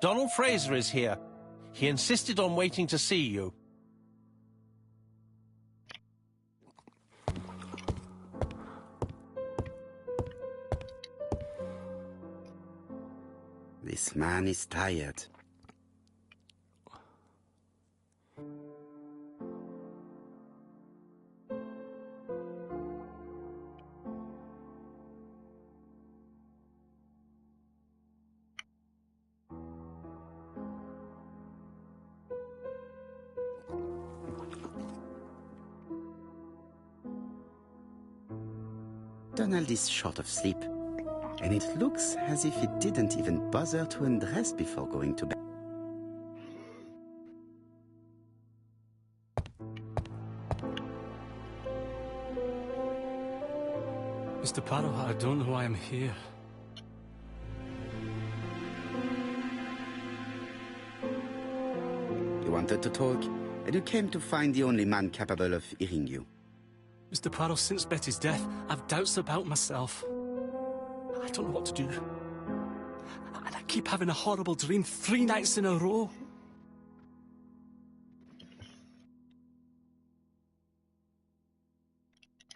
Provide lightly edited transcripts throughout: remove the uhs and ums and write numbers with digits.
Donald Fraser is here. He insisted on waiting to see you. This man is tired. Donald is short of sleep, and it looks as if he didn't even bother to undress before going to bed. Mr. Poirot, I don't know why I'm here. You wanted to talk, and you came to find the only man capable of hearing you. Mr. Poirot, since Betty's death, I've doubts about myself. I don't know what to do. And I keep having a horrible dream 3 nights in a row.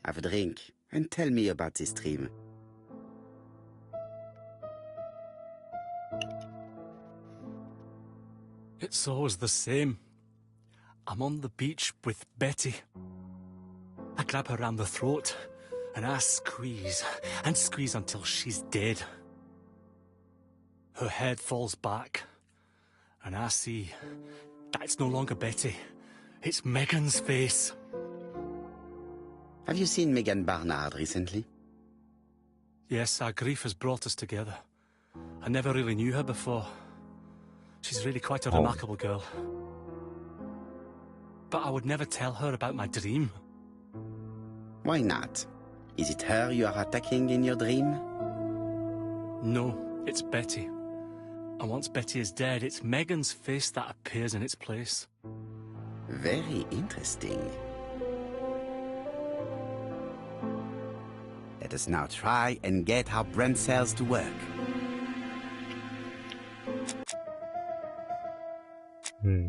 Have a drink, and tell me about this dream. It's always the same. I'm on the beach with Betty. I grab her around the throat, and I squeeze, and squeeze until she's dead. Her head falls back, and I see that it's no longer Betty. It's Megan's face. Have you seen Megan Barnard recently? Yes, our grief has brought us together. I never really knew her before. She's really quite a remarkable girl. But I would never tell her about my dream. Why not? Is it her you are attacking in your dream? No, it's Betty. And once Betty is dead, it's Megan's face that appears in its place. Very interesting. Let us now try and get our brain cells to work. Hmm. Hmm.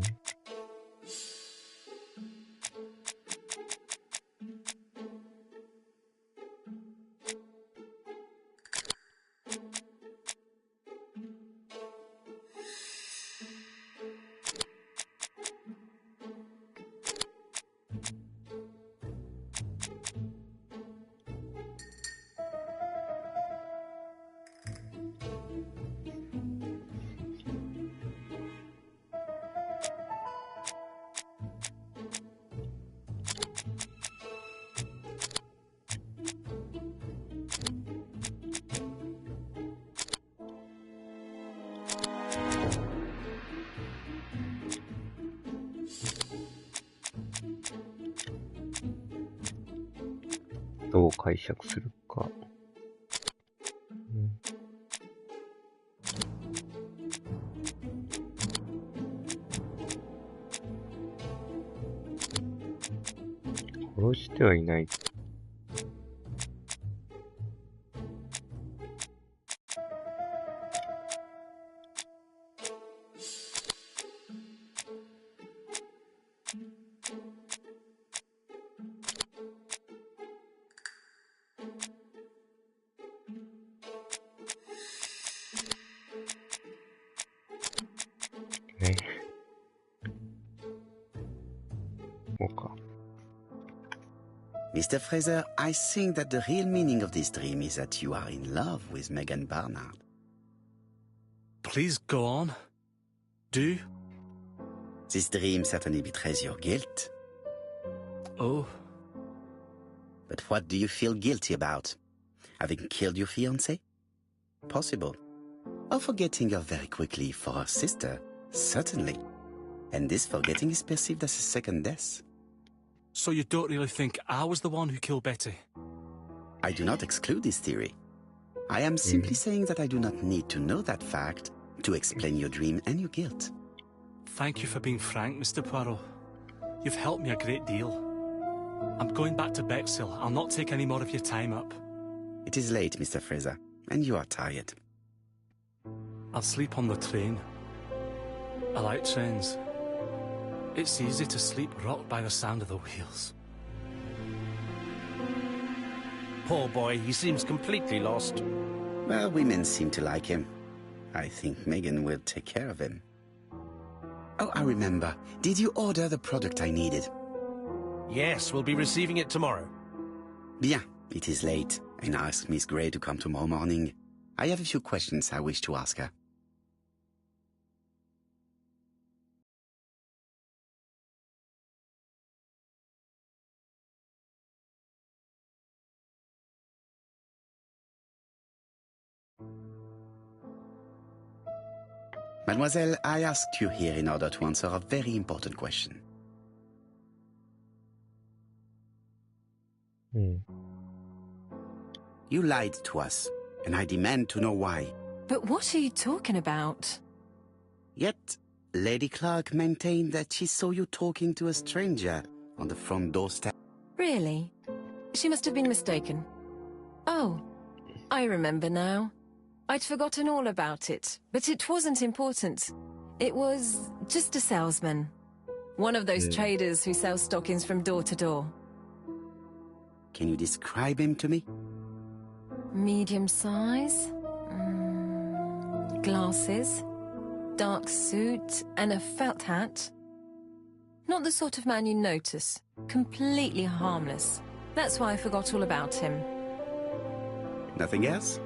どう解釈するか。殺してはいない。Mr. Fraser, I think that the real meaning of this dream is that you are in love with Megan Barnard. Please go on. Do. This dream certainly betrays your guilt. Oh. But what do you feel guilty about? Having killed your fiancé? Possible. Or forgetting her very quickly for her sister? Certainly. And this forgetting is perceived as a second death. So you don't really think I was the one who killed Betty? I do not exclude this theory. I am simply saying that I do not need to know that fact to explain your dream and your guilt. Thank you for being frank, Mr. Poirot. You've helped me a great deal. I'm going back to Bexhill. I'll not take any more of your time up. It is late, Mr. Fraser, and you are tired. I'll sleep on the train. I like trains. It's easy to sleep rocked by the sound of the wheels. Poor boy, he seems completely lost. Well, women seem to like him. I think Megan will take care of him. Oh, I remember. Did you order the product I needed? Yes, we'll be receiving it tomorrow. Bien, it is late, and I asked Miss Gray to come tomorrow morning. I have a few questions I wish to ask her. Mademoiselle, I asked you here in order to answer a very important question. You lied to us, and I demand to know why. But what are you talking about? Yet, Lady Clark maintained that she saw you talking to a stranger on the front doorstep. Really? She must have been mistaken. Oh, I remember now. I'd forgotten all about it, but it wasn't important. It was just a salesman. One of those traders who sell stockings from door to door. Can you describe him to me? Medium size, glasses, dark suit, and a felt hat. Not the sort of man you notice. Completely harmless. That's why I forgot all about him. Nothing else?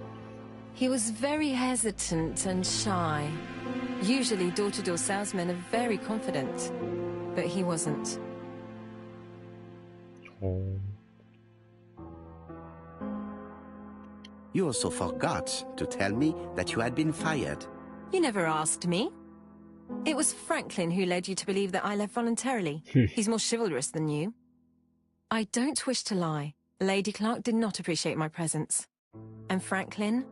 He was very hesitant and shy. Usually door-to-door salesmen are very confident, but he wasn't. You also forgot to tell me that you had been fired. You never asked me. It was Franklin who led you to believe that I left voluntarily. He's more chivalrous than you. I don't wish to lie. Lady Clark did not appreciate my presence. And Franklin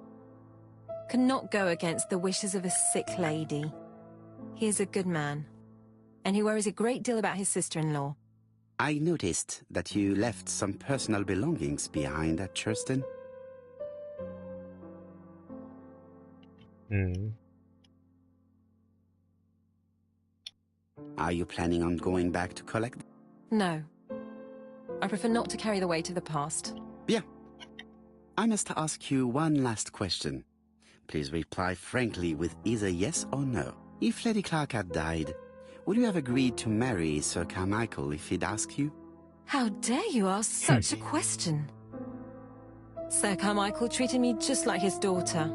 could not go against the wishes of a sick lady. He is a good man, and he worries a great deal about his sister-in-law. I noticed that you left some personal belongings behind at Churston. Are you planning on going back to collect them? No. I prefer not to carry the weight of the past. Bien. I must ask you one last question. Please reply frankly with either yes or no. If Lady Clark had died, would you have agreed to marry Sir Carmichael if he'd asked you? How dare you ask such a question? Sir Carmichael treated me just like his daughter.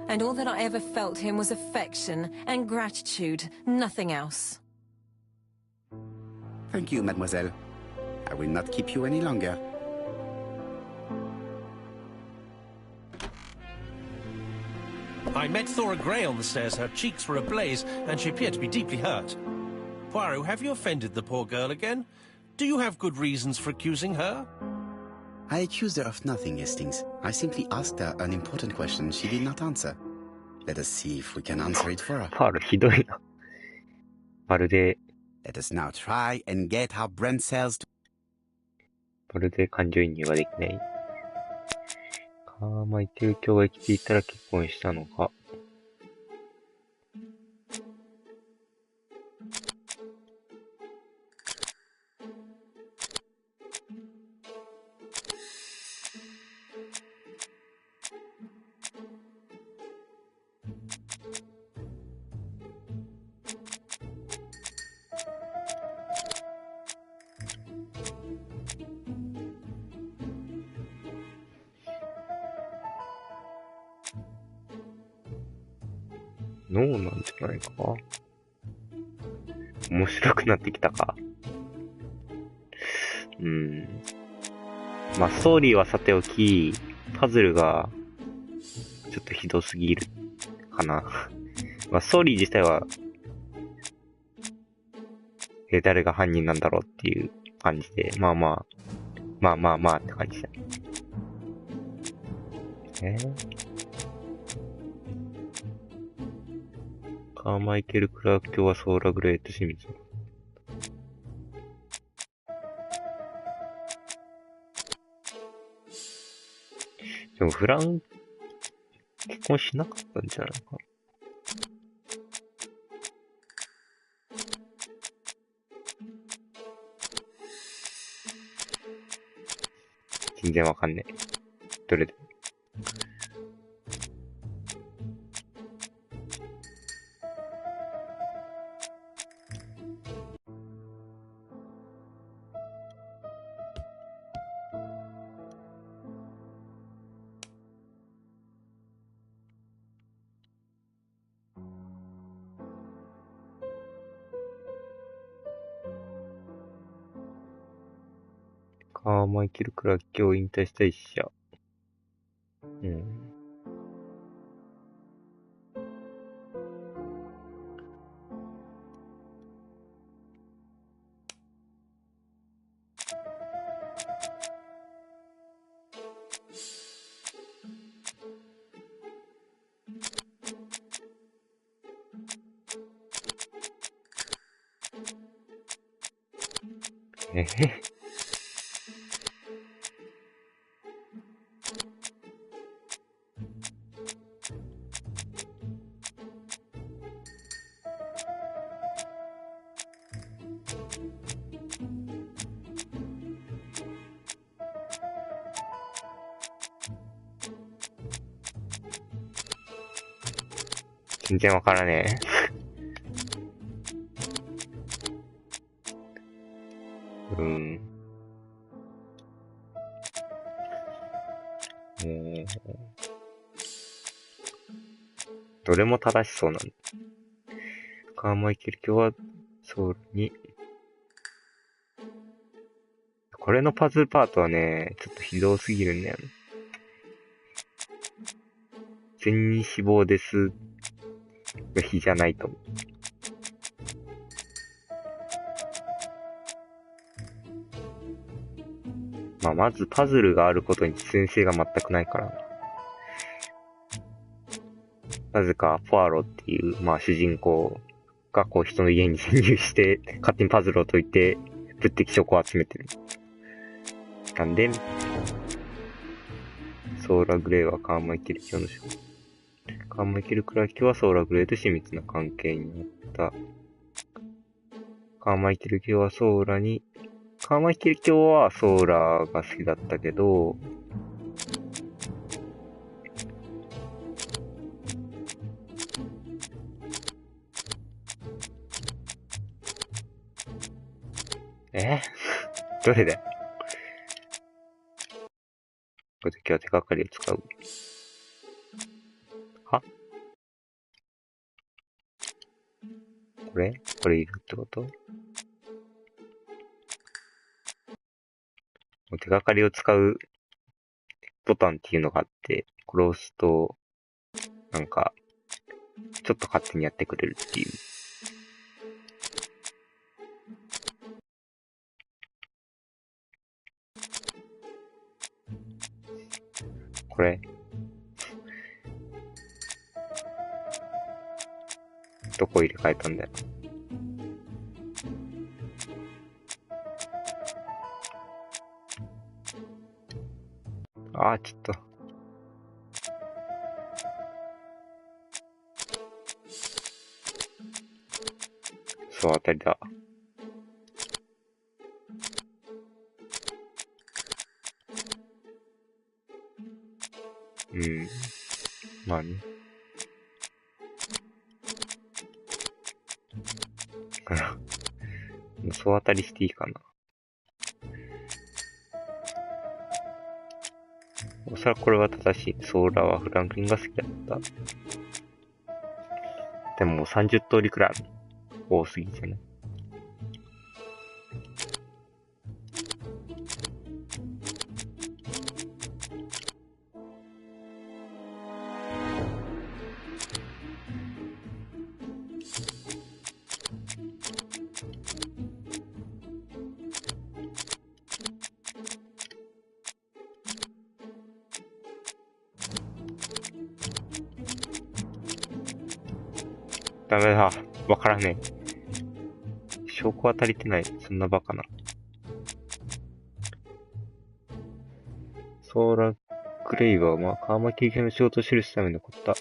And all that I ever felt him was affection and gratitude, nothing else. Thank you, mademoiselle. I will not keep you any longer. I met Thora Grey on the stairs. Her cheeks were ablaze, and she appeared to be deeply hurt. Poirot, have you offended the poor girl again? Do you have good reasons for accusing her? I accused her of nothing, Hastings. I simply asked her an important question she did not answer. Let us see if we can answer it for her. パールひどいな。まるで Let us now try and get our brain cells to... まるで感情移入ができない。カーマイケル卿が生きていたら結婚したのか。ノーなんじゃないか。面白くなってきたか。まあ、ストーリーはさておき、パズルが、ちょっとひどすぎるかな。まあ、ストーリー自体は、誰が犯人なんだろうっていう感じで、まあまあって感じだ。カーマイケル・クラーク卿はソーラグレート清水。でもフラン、結婚しなかったんじゃないか。全然わかんねえ。どれで。カーマイケル・クラッキーを引退した医者。うん。えへ。全然わからねえ。うん。どれも正しそうなんだ。カーマイケル卿はソウルに。これのパズルパートはね、ちょっとひどすぎるんだよね。全員死亡ですが非じゃないと思う。まあ、まずパズルがあることに実践性が全くないからな。なぜか、ポアロっていう、まあ主人公がこう人の家に潜入して、勝手にパズルを解いて、物的証拠を集めてる。なんで、ソーラグレイはカーマイケル卿の証拠。カーマイケル・クラーキはソーラグレイと親密な関係になった。カーマイケル卿はソーラに、カーマイケル卿はソーラが好きだったけど、どれだよ。これで今日は手がかりを使う。はこれいるってこと？手がかりを使うボタンっていうのがあって、これを押すと、なんか、ちょっと勝手にやってくれるっていう。これ。どこ入れ替えたんだよ。あー、ちょっと。そう、当たりだ。うん。まあね。そう当たりしていいかな。おそらくこれは正しい。ソーラーはフランクリンが好きだった。でももう30通りくらいある。多すぎじゃない？ダメだ。わからねえ。証拠は足りてない。そんなバカな。ソーラ・グレイは、カーマケル卿の仕事を記すために残った。うん。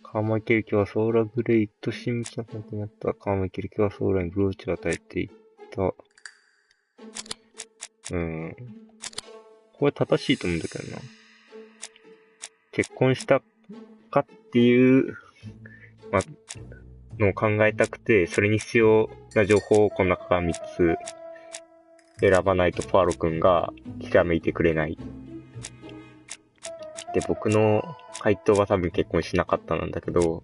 カーマケル卿はソーラ・グレイと親密な関係になった。カーマケル卿はソーラにブローチを与えていった。これ正しいと思うんだけどな。結婚したかっていう、まあ、のを考えたくて、それに必要な情報をこの中から3つ選ばないとポアロ君がひらめいてくれない。で、僕の回答は多分結婚しなかったなんだけど、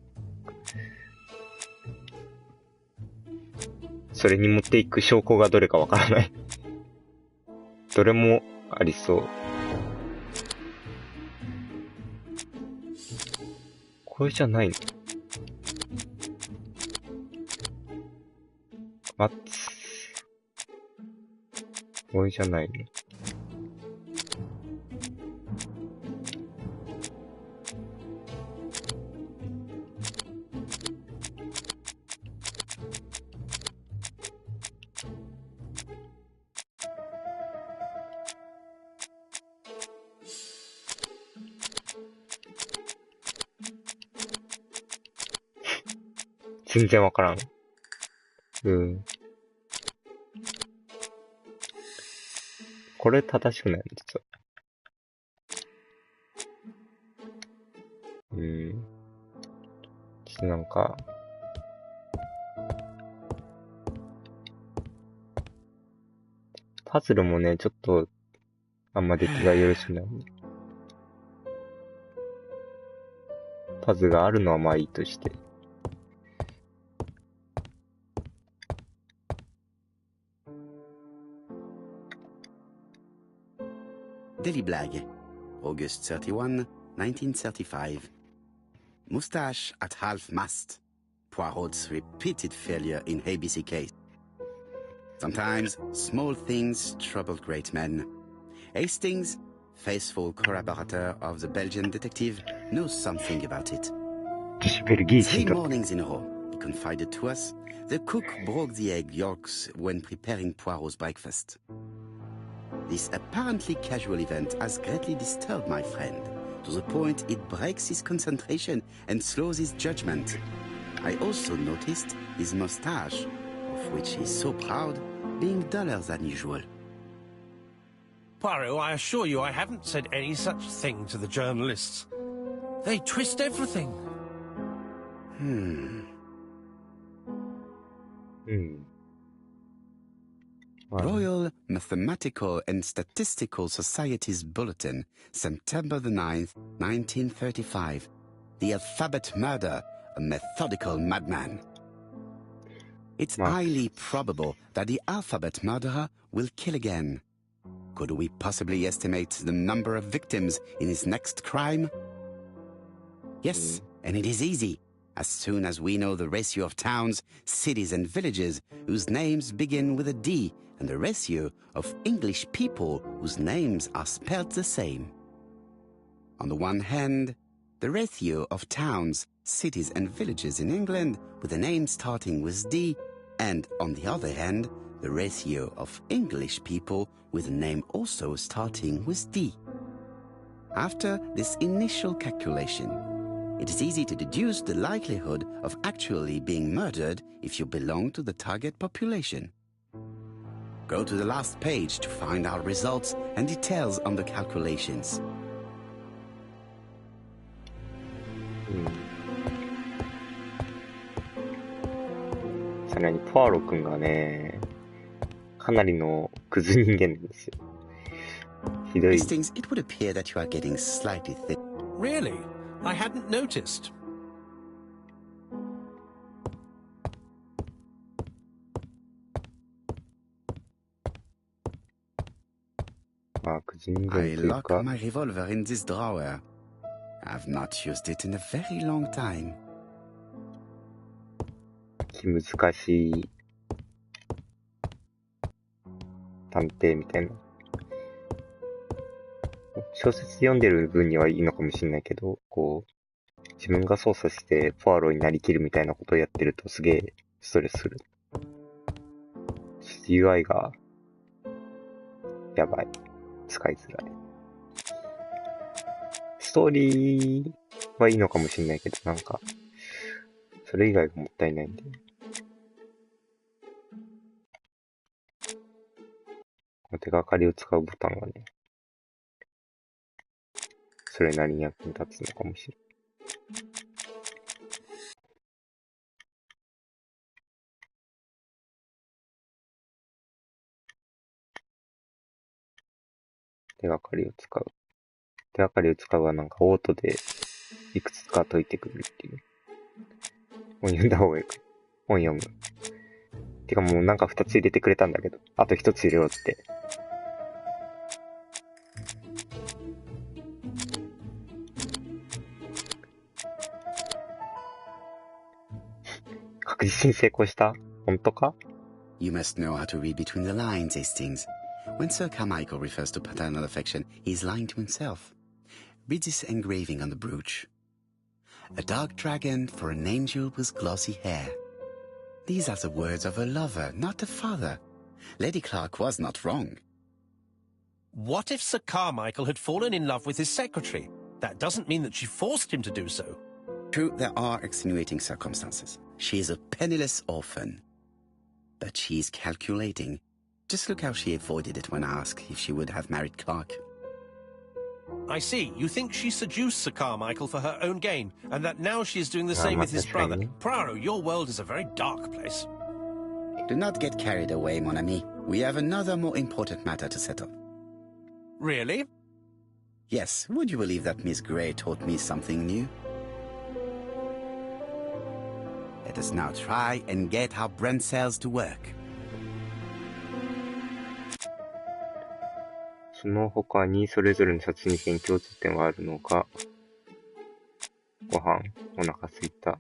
それに持っていく証拠がどれかわからない。どれもありそう。これじゃないの？待つ。これじゃないの？全然わからん。これ正しくないの実は。ちょっとなんか、パズルもね、ちょっと、あんま出来がよろしくない。パズルがあるのはまあいいとして。Daily Blag, August 31, 1935. Moustache at half-mast. Poirot's repeated failure in ABC case. Sometimes small things trouble great men. Hastings, faithful collaborator of the Belgian detective, knows something about it. 3 mornings in a row, he confided to us, the cook broke the egg yolks when preparing Poirot's breakfast. This apparently casual event has greatly disturbed my friend, to the point it breaks his concentration and slows his judgment. I also noticed his mustache, of which he's so proud, being duller than usual. Poirot, I assure you I haven't said any such thing to the journalists. They twist everything. Royal Mathematical and Statistical Society's Bulletin, September the 9th, 1935. The Alphabet Murder, a methodical madman. It's highly probable that the alphabet murderer will kill again. Could we possibly estimate the number of victims in his next crime? Yes, and it is easy. As soon as we know the ratio of towns, cities and villages whose names begin with a D and the ratio of English people whose names are spelled the same. On the one hand, the ratio of towns, cities and villages in England with a name starting with D, and on the other hand, the ratio of English people with a name also starting with D. After this initial calculation, it is easy to deduce the likelihood of actually being murdered if you belong to the target population. Go to the last page to find our results and details on the calculations. さらにポアロ君がね、かなりのクズ人間なんですよ。ひどい。Hastings, it would appear that you are getting slightly thin. Really? I hadn't noticed. まあ、クズ人間と I いう lock か、 my revolver in this drawer. I've not used it in a very long time. 気難しい探偵みたいな。小説読んでる分にはいいのかもしれないけど、こう、自分が操作してポアロになりきるみたいなことをやってるとすげえストレスする。UI がやばい。使いづらい。ストーリーはいいのかもしれないけど、なんか、それ以外がもったいないんで。手がかりを使うボタンがね、それなりに役に立つのかもしれない。手がかりを使う。手がかりを使うはなんかオートでいくつか解いてくるっていう。本読んだ方がいいか。本読む。てかもうなんか2つ入れてくれたんだけど、あと1つ入れろって。確実に成功した？本当か？ You must know how to read between the lines, Hastings. When Sir Carmichael refers to paternal affection, he's lying to himself. Read this engraving on the brooch. A dark dragon for an angel with glossy hair. These are the words of a lover, not a father. Lady Clark was not wrong. What if Sir Carmichael had fallen in love with his secretary? That doesn't mean that she forced him to do so. True, there are extenuating circumstances. She is a penniless orphan. But she's calculating. Just look how she avoided it when asked if she would have married Clark. I see. You think she seduced Sir Carmichael for her own gain, and that now she is doing the same with his brother. Poirot, your world is a very dark place. Do not get carried away, mon ami. We have another more important matter to settle. Really? Yes, would you believe that Miss Grey taught me something new? Let us now try and get our brain cells to work. その他にそれぞれの殺人事件に共通点はあるのか。ご飯、お腹すいた。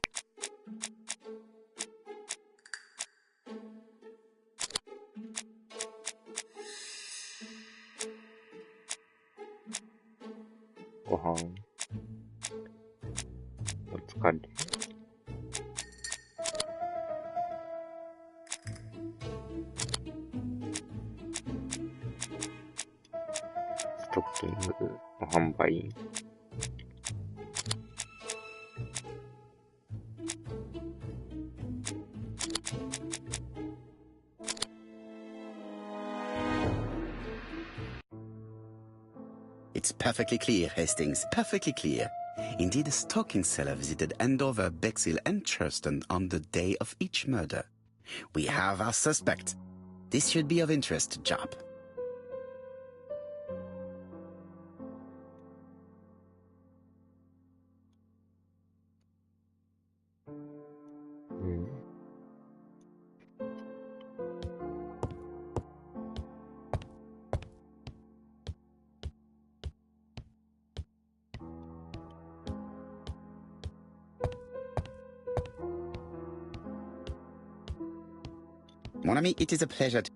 ご飯、お疲れ。ストッキングの販売員。It's perfectly clear, Hastings, perfectly clear. Indeed, a stocking seller visited Andover, Bexhill, and Churston on the day of each murder. We have our suspect. This should be of interest to Job. Mon ami, it is a pleasure to...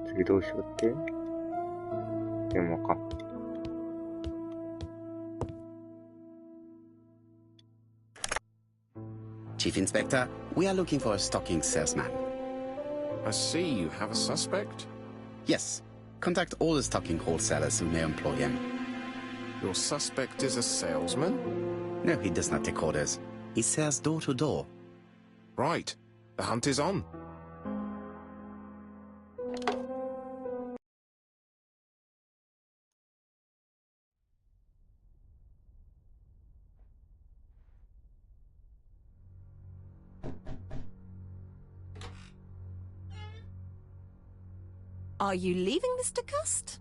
次どうしようって電話か。Chief Inspector, we are looking for a stocking salesman. I see you have a suspect. Yes. Contact all the stocking wholesalers who may employ him. Your suspect is a salesman? No, he does not take orders. He sells door to door. Right. The hunt is on. Are you leaving, Mr. Cust?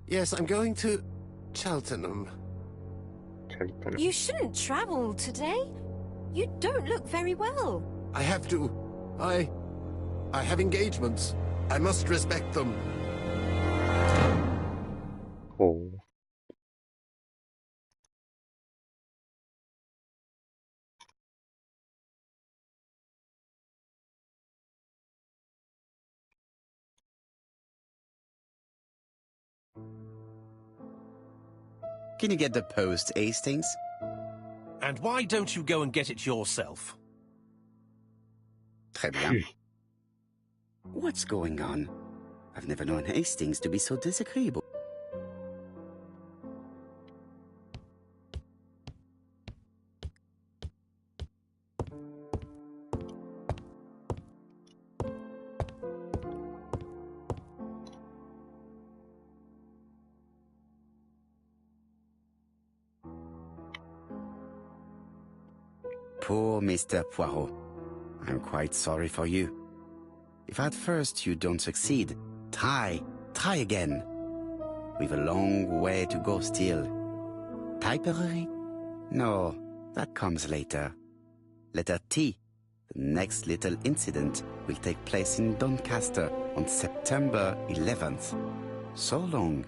Yes, I'm going to Cheltenham. You shouldn't travel today. You don't look very well. I have to. I have engagements. I must respect them. ほう。Can you get the post, Hastings? And why don't you go and get it yourself? Très bien. What's going on? I've never known Hastings to be so disagreeable. Poor Mr. Poirot. I'm quite sorry for you. If at first you don't succeed, try again. We've a long way to go still. Typery? No, that comes later. Letter T. The next little incident will take place in Doncaster on September 11th. So long,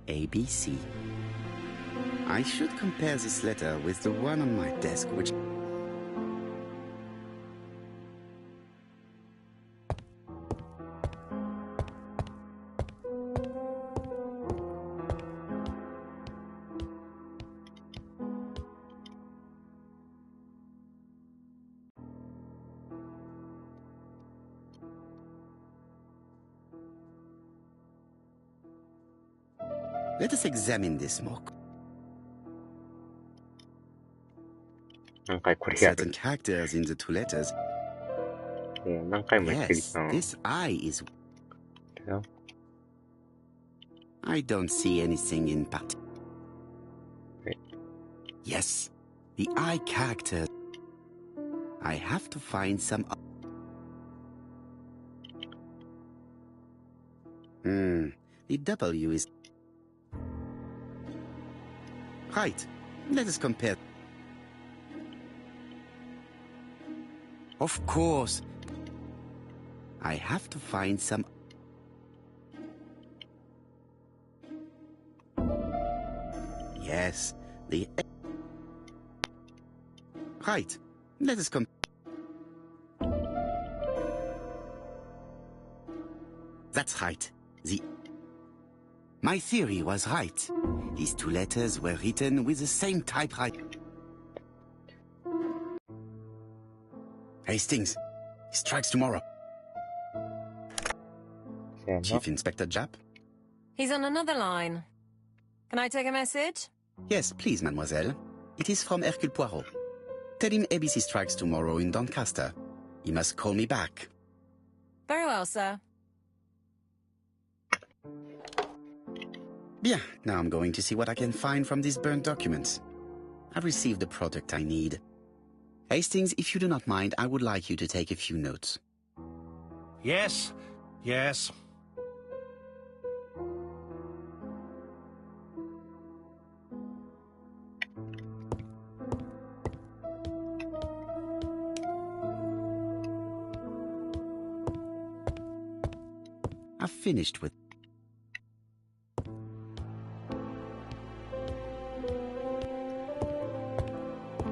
ABC. I should compare this letter with the one on my desk, which... Let us examine this more. 何回これやる Certain characters in the two letters. もう何回も言ってる Yes, じゃん。 this I is... だよ I don't see anything in particular. Right. Yes, the I character. I have to find some... The W is... Right, let us compare. Of course. I have to find some... Yes, the... Right, let us compare. That's right. My theory was right. These two letters were written with the same typewriter. Hastings, he strikes tomorrow. せやな。 Chief Inspector Japp? He's on another line. Can I take a message? Yes, please, mademoiselle. It is from Hercule Poirot. Tell him ABC strikes tomorrow in Doncaster. He must call me back. Very well, sir. Bien, now I'm going to see what I can find from these burnt documents. I've received the product I need. Hastings, if you do not mind, I would like you to take a few notes. Yes, yes. I've finished with...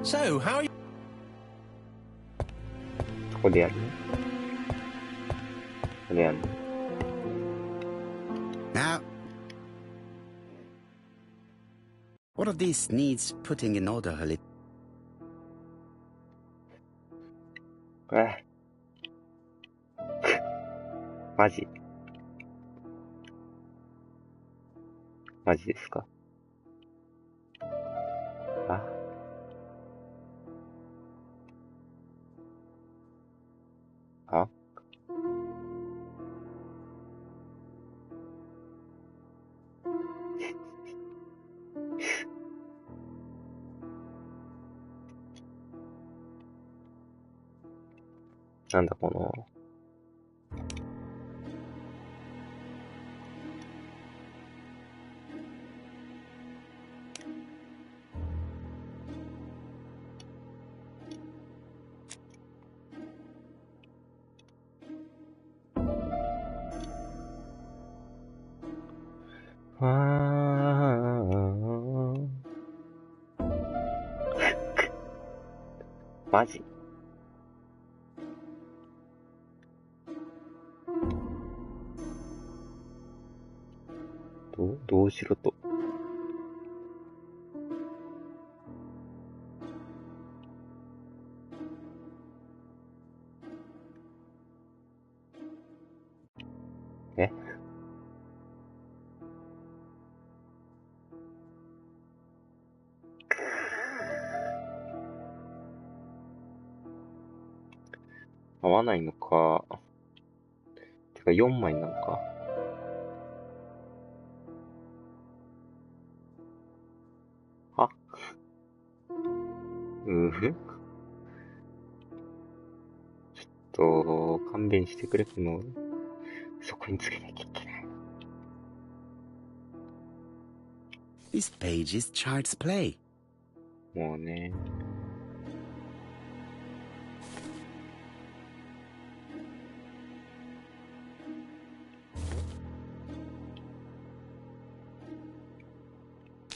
So, how are you? ここでやるね。ここでやるね。 Now... All of this needs putting in order a little. マジマジですかああなんだこのマジどうしろとえ合わないのか。てか4枚なのか。あうふと、勘弁してくれ、この、そこにつけなきゃいけない。This page is child's play. もうね。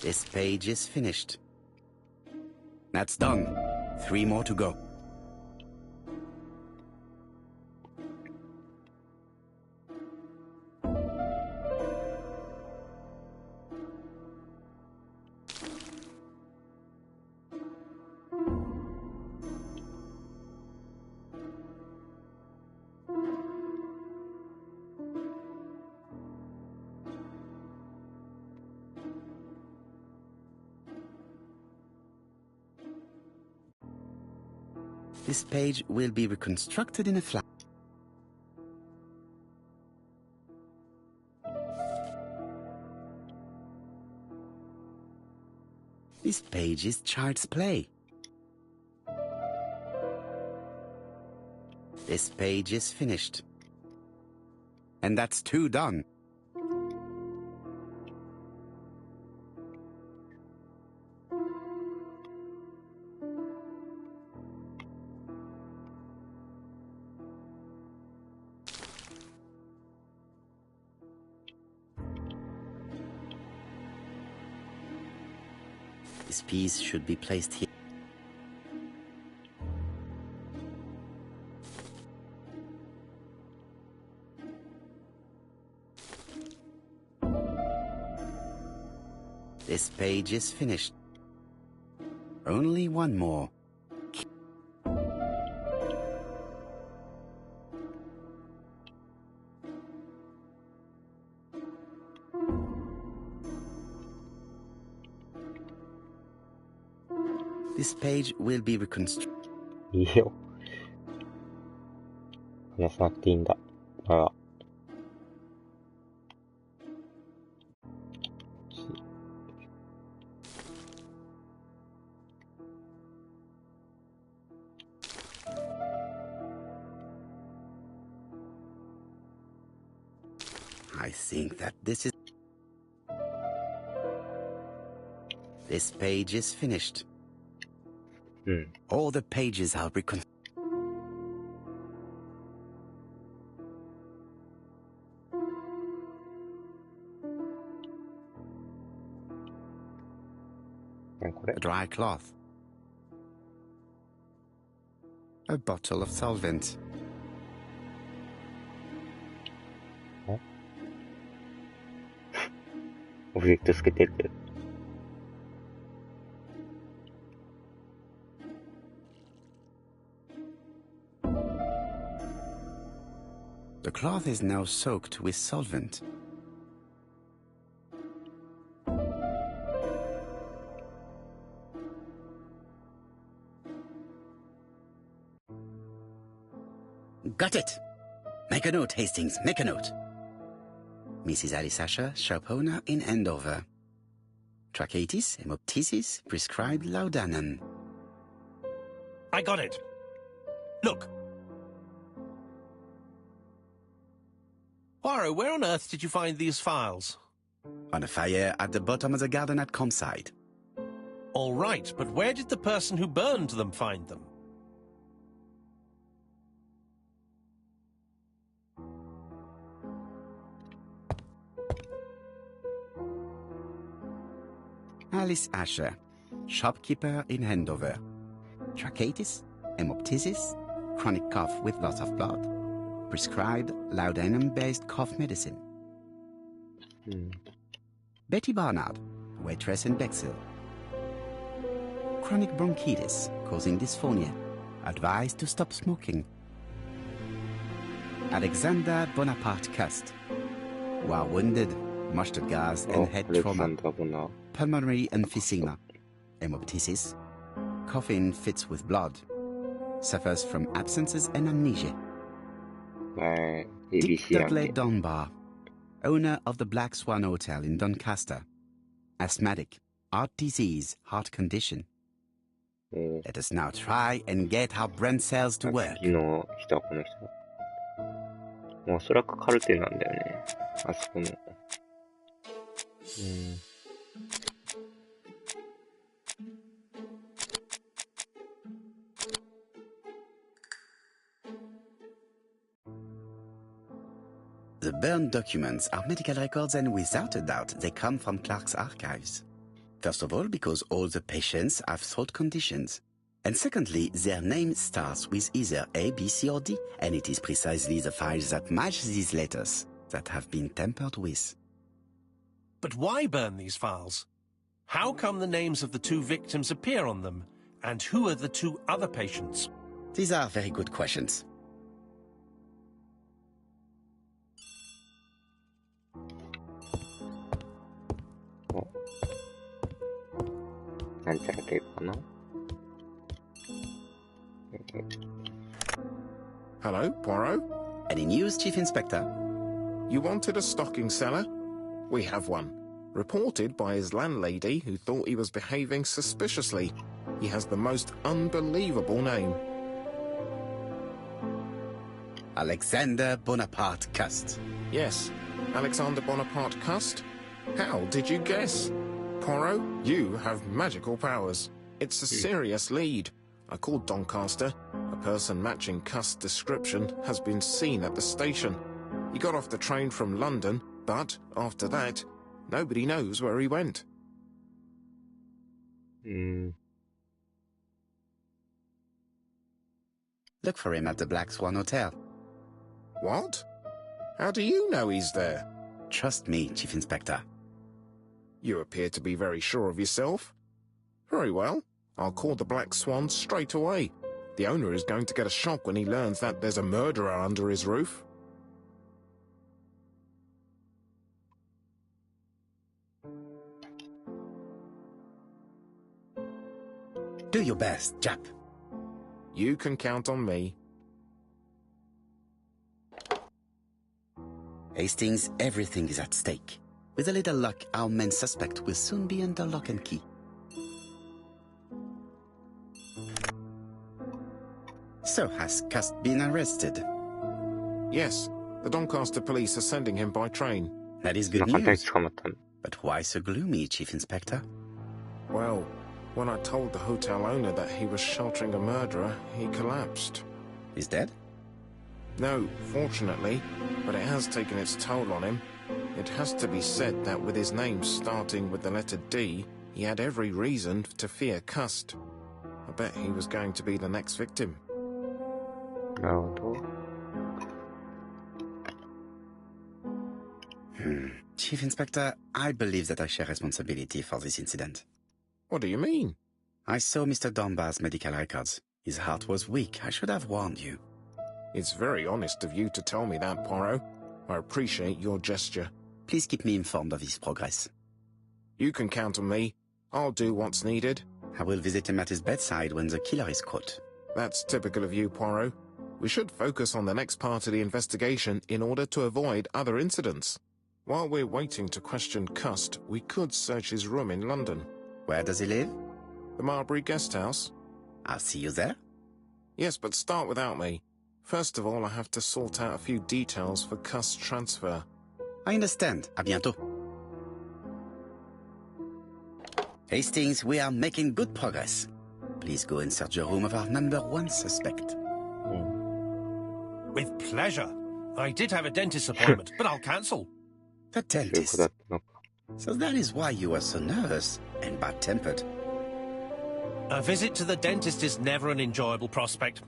This page is finished. That's done. 3 more to go. This page will be reconstructed in a flash. This page is child's play. This page is finished. And that's 2 done. This piece should be placed here. This page is finished. Only 1 more. This page will be reconstructed. いいよ。話さなくていいんだ。あら。I think that this is... This page is finished. All the pages are reconstructed. A dry cloth. A bottle of solvent. The cloth is now soaked with solvent. Got it! Make a note, Hastings, make a note. Mrs. Alice Asher, shop owner in Andover. Tracheitis, hemoptysis, prescribed laudanum. I got it. Look. Poirot, where on earth did you find these files? On a fire at the bottom of the garden at Comside. All right, but where did the person who burned them find them? Alice Asher, shopkeeper in Andover. Tracheitis, hemoptysis, chronic cough with loss of blood. Prescribed laudanum-based cough medicine. Betty Barnard, waitress in Bexhill. Chronic bronchitis causing dysphonia. Advised to stop smoking. Alexander Bonaparte Cust. War wounded, mustard gas and head trauma. Pulmonary emphysema. Hemoptysis. Coughing fits with blood. Suffers from absences and amnesia. Dick Dudley Dunbar, owner of the Black Swan Hotel in Doncaster. Asthmatic, heart disease, heart condition. Let us now try and get our brain cells to work. 次の人はこの人だ。もうおそらくカルテなんだよね。あそこの。The burned documents are medical records, and without a doubt, they come from Clark's archives. First of all, because all the patients have throat conditions. And secondly, their name starts with either A, B, C, or D, and it is precisely the files that match these letters that have been tampered with. But why burn these files? How come the names of the two victims appear on them? And who are the two other patients? These are very good questions. Hello, Poirot? Any news, Chief Inspector? You wanted a stocking seller? We have one. Reported by his landlady, who thought he was behaving suspiciously. He has the most unbelievable name. Alexander Bonaparte Cust. Yes, Alexander Bonaparte Cust? How did you guess? Poirot, you have magical powers. It's a serious lead. I called Doncaster. A person matching Cust's description has been seen at the station. He got off the train from London, but after that, nobody knows where he went. Look for him at the Black Swan Hotel. What? How do you know he's there? Trust me, Chief Inspector. You appear to be very sure of yourself. Very well. I'll call the Black Swan straight away. The owner is going to get a shock when he learns that there's a murderer under his roof. Do your best, Jap. You can count on me. Hastings, everything is at stake. With a little luck, our main suspect will soon be under lock and key. So, has Cust been arrested? Yes, the Doncaster police are sending him by train. That is good news. But why so gloomy, Chief Inspector? Well, when I told the hotel owner that he was sheltering a murderer, he collapsed. He's dead? No, fortunately, but it has taken its toll on him. It has to be said that with his name starting with the letter D, he had every reason to fear Cust. I bet he was going to be the next victim. Chief Inspector, I believe that I share responsibility for this incident. What do you mean? I saw Mr. Dunbar's medical records. His heart was weak. I should have warned you. It's very honest of you to tell me that, Poirot. I appreciate your gesture. Please keep me informed of his progress. You can count on me. I'll do what's needed. I will visit him at his bedside when the killer is caught. That's typical of you, Poirot. We should focus on the next part of the investigation in order to avoid other incidents. While we're waiting to question Cust, we could search his room in London. Where does he live? The Marbury Guest House. I'll see you there. Yes, but start without me. First of all, I have to sort out a few details for Cust's transfer. I understand. À bientôt. Hastings, we are making good progress. Please go and search the room of our #1 suspect. With pleasure. I did have a dentist appointment, but I'll cancel. The dentist. So that is why you were so nervous and bad-tempered. A visit to the dentist is never an enjoyable prospect.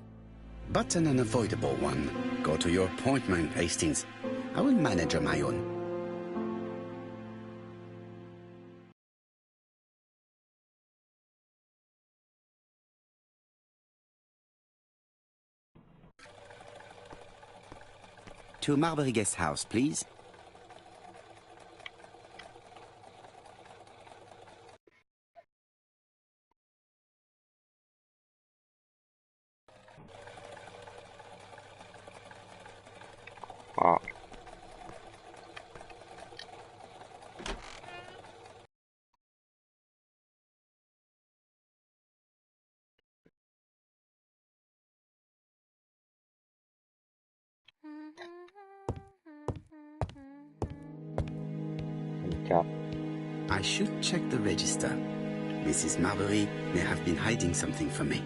But an unavoidable one. Go to your appointment, Hastings. I will manage on my own. To Marbury Guest House, please. じゃあ、 I should check the register. Mrs. Marbury may have been hiding something from me.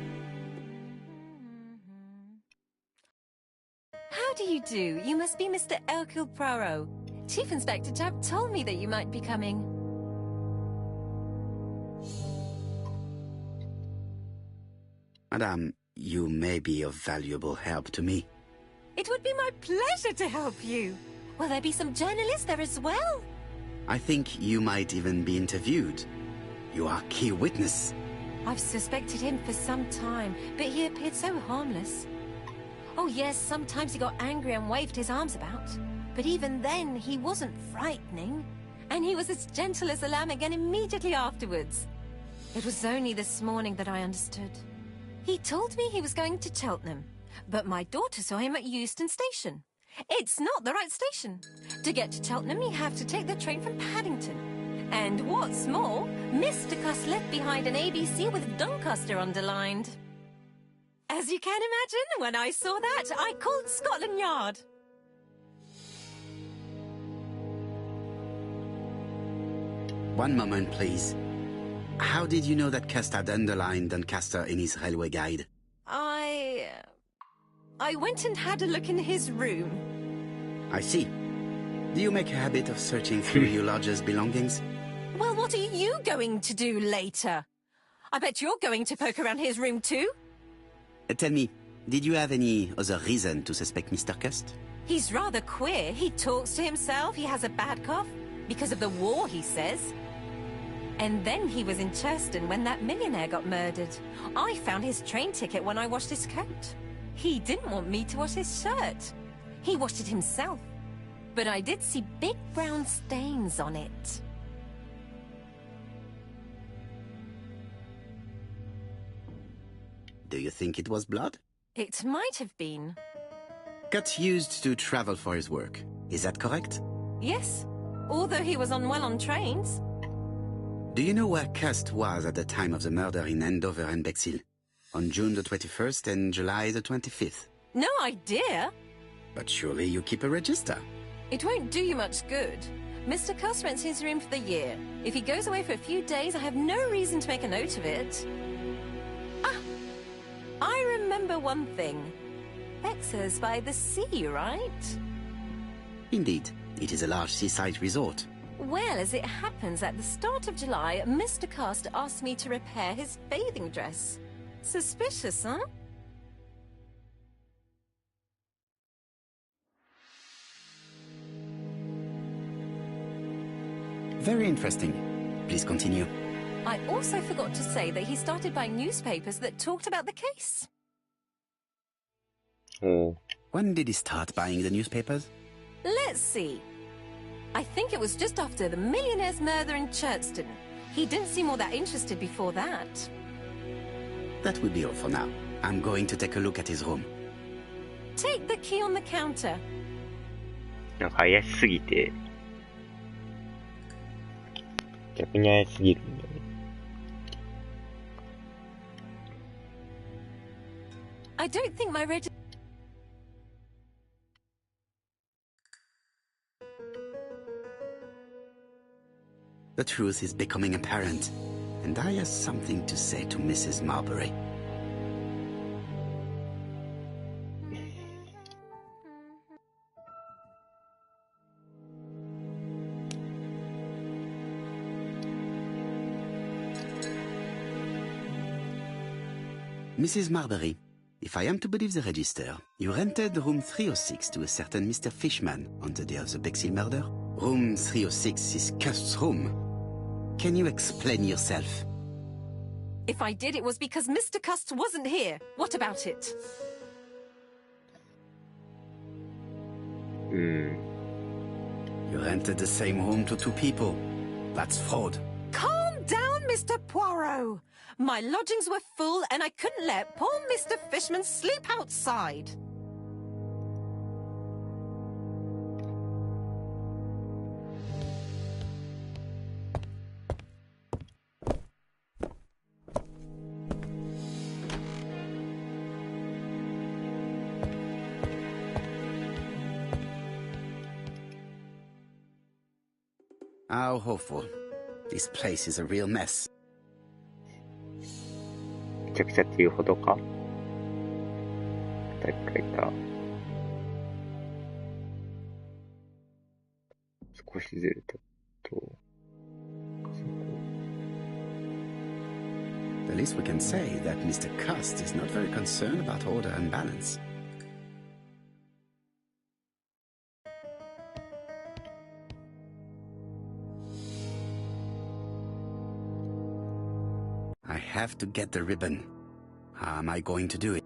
How do you do? You must be Mr. Hercule Poirot. Chief Inspector Jupp told me that you might be coming. Madame, you may be of valuable help to me. It would be my pleasure to help you. Will there be some journalists there as well? I think you might even be interviewed. You are key witness. I've suspected him for some time, but he appeared so harmless. Oh yes, sometimes he got angry and waved his arms about. But even then, he wasn't frightening. And he was as gentle as a lamb again immediately afterwards. It was only this morning that I understood. He told me he was going to Cheltenham, but my daughter saw him at Euston Station. It's not the right station. To get to Cheltenham, you have to take the train from Paddington. And what's more, Mr. Cuss left behind an ABC with Doncaster underlined. As you can imagine, when I saw that, I called Scotland Yard. One moment, please. How did you know that Cust had underlined Doncaster in his railway guide? I went and had a look in his room. I see. Do you make a habit of searching through your lodger's belongings? Well, what are you going to do later? I bet you're going to poke around his room too. Tell me, did you have any other reason to suspect Mr. Cust? He's rather queer. He talks to himself. He has a bad cough. Because of the war, he says. And then he was in Churston when that millionaire got murdered. I found his train ticket when I washed his coat. He didn't want me to wash his shirt. He washed it himself. But I did see big brown stains on it. Do you think it was blood? It might have been. Cust used to travel for his work. Is that correct? Yes, although he was unwell on trains. Do you know where Cust was at the time of the murder in Andover and Bexhill? On June the 21st and July the 25th? No idea. But surely you keep a register. It won't do you much good. Mr. Cuss rents his room for the year. If he goes away for a few days, I have no reason to make a note of it. Ah, I remember one thing. Bexhurst by the sea, right? Indeed, it is a large seaside resort. Well, as it happens, at the start of July, Mr. Cust asked me to repair his bathing dress. Suspicious, huh? Very interesting. Please continue. I also forgot to say that he started buying newspapers that talked about the case. Oh. When did he start buying the newspapers? Let's see. I think it was just after the millionaire's murder in Churston. He didn't seem all that interested before that. That will be all for now. I'm going to take a look at his room. Take the key on the counter. なんか怪しすぎて、逆に怪しすぎるんだよね。I don't think my register... The truth is becoming apparent, and I have something to say to Mrs. Marbury. Mrs. Marbury, if I am to believe the register, you rented room 306 to a certain Mr. Fishman on the day of the Bexhill murder. Room 306 is Cust's room. Can you explain yourself? If I did, it was because Mr. Cust wasn't here. What about it? You rented the same room to two people. That's fraud. Calm down, Mr. Poirot. My lodgings were full and I couldn't let poor Mr. Fishman sleep outside. How hopeful. This place is a real mess. めちゃくちゃっていうほどか。誰かいた。少しずれたと。The least we can say that Mr. Cust is not very concerned about order and balance. I have to get the ribbon. How am I going to do it?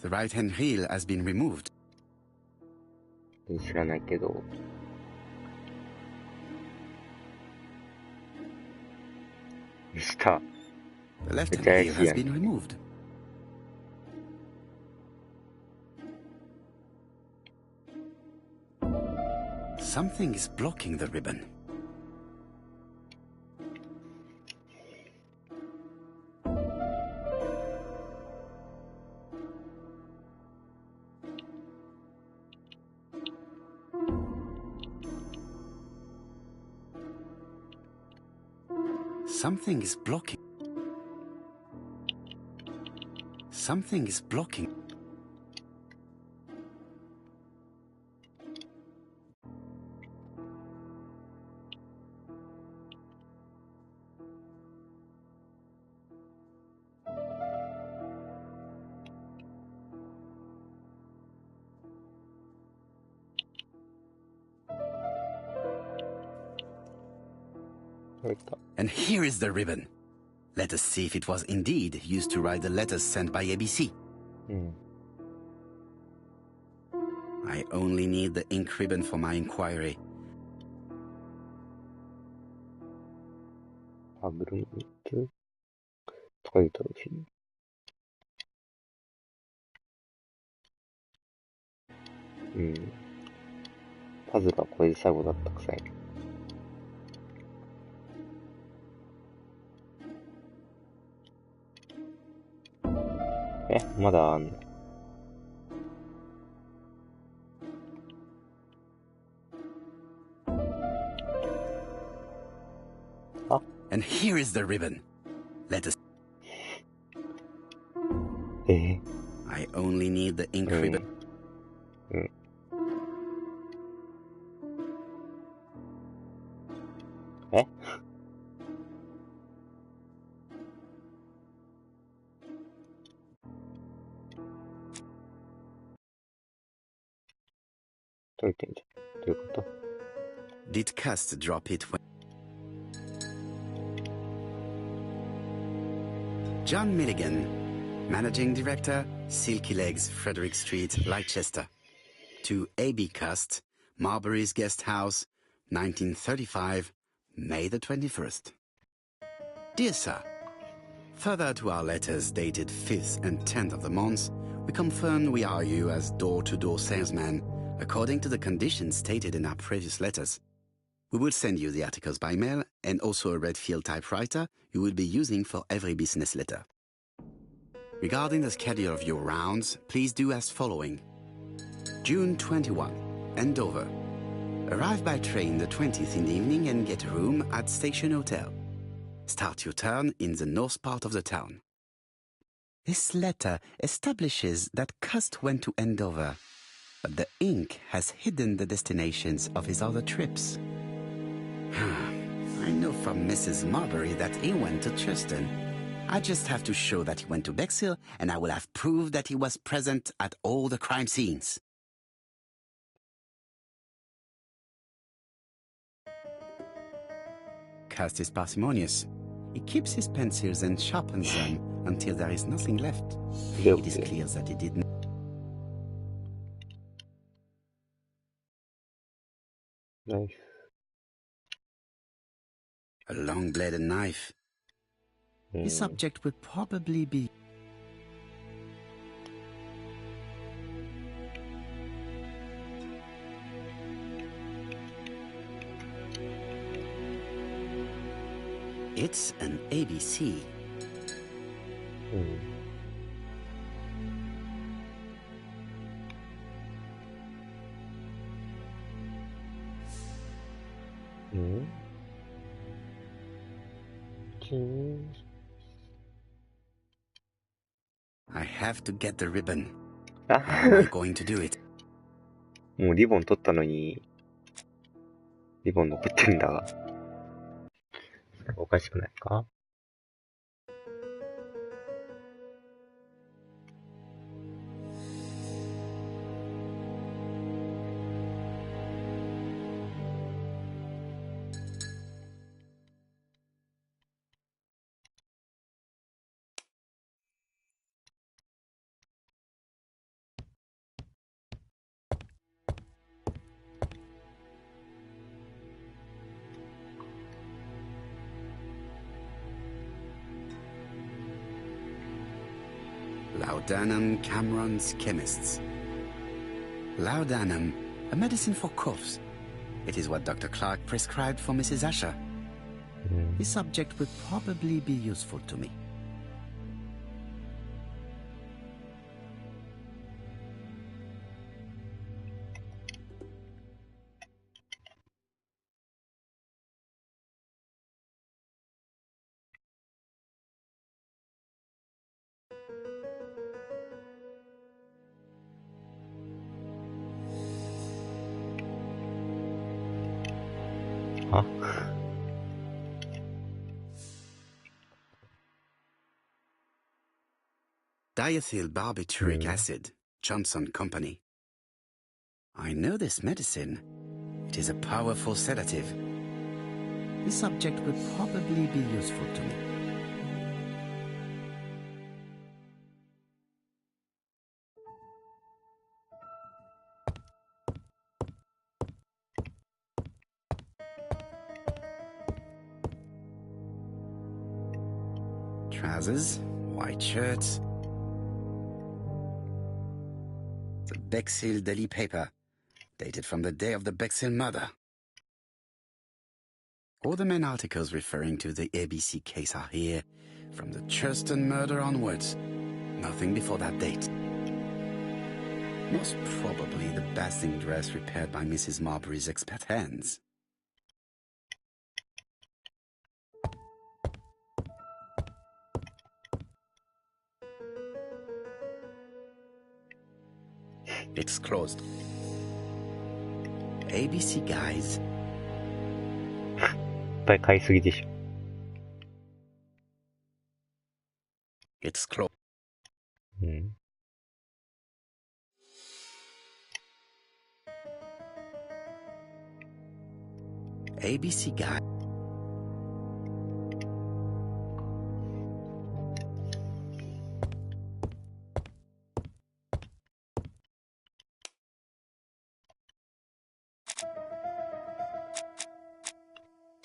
The right-hand heel has been removed. 知らないけど。した。The left-hand heel has been removed. Something is blocking the ribbon. Something is blocking. Something is blocking. And here is the ribbon. Let us see if it was indeed used to write the letters sent by ABC. I only need the ink ribbon for my inquiry. And here is the ribbon. Let us... I only need the ink ribbon. Did Cust drop it when... John Milligan, Managing Director, Silky Legs, Frederick Street, Leicester. To A.B. Cust, Marbury's Guest House, 1935, May the 21st. Dear Sir, further to our letters dated 5th and 10th of the month, we confirm we are you as door-to-door salesman, according to the conditions stated in our previous letters. We will send you the articles by mail and also a Redfield typewriter you will be using for every business letter. Regarding the schedule of your rounds, please do as following. June 21, Andover. Arrive by train the 20th in the evening and get a room at Station Hotel. Start your turn in the north part of the town. This letter establishes that Cust went to Andover, but the ink has hidden the destinations of his other trips. I know from Mrs. Marbury that he went to Churchton. I just have to show that he went to Bexhill, and I will have proved that he was present at all the crime scenes. Cust is parsimonious. He keeps his pencils and sharpens them until there is nothing left. It is clear that he did not. Nice. A long-bladed knife. The subject would probably be... It's an ABC. I have to get the ribbon. How am I going to do it? もうリボン取ったのに、リボン残ってんだが。おかしくないかLaudanum Cameron's Chemists. Laudanum, a medicine for coughs. It is what Dr. Clark prescribed for Mrs. Asher. The subject would probably be useful to me. Diethyl barbituric acid, Johnson Company. I know this medicine. It is a powerful sedative. The subject would probably be useful to me. Trousers, white shirts. The Bexhill Daily paper, dated from the day of the Bexhill murder. All the main articles referring to the ABC case are here, from the Churston murder onwards. Nothing before that date. Most probably the basting dress repaired by Mrs. Marbury's expert hands. It's closed. ABC guys. いっぱい買いすぎでしょ。It's closed. ABC guy.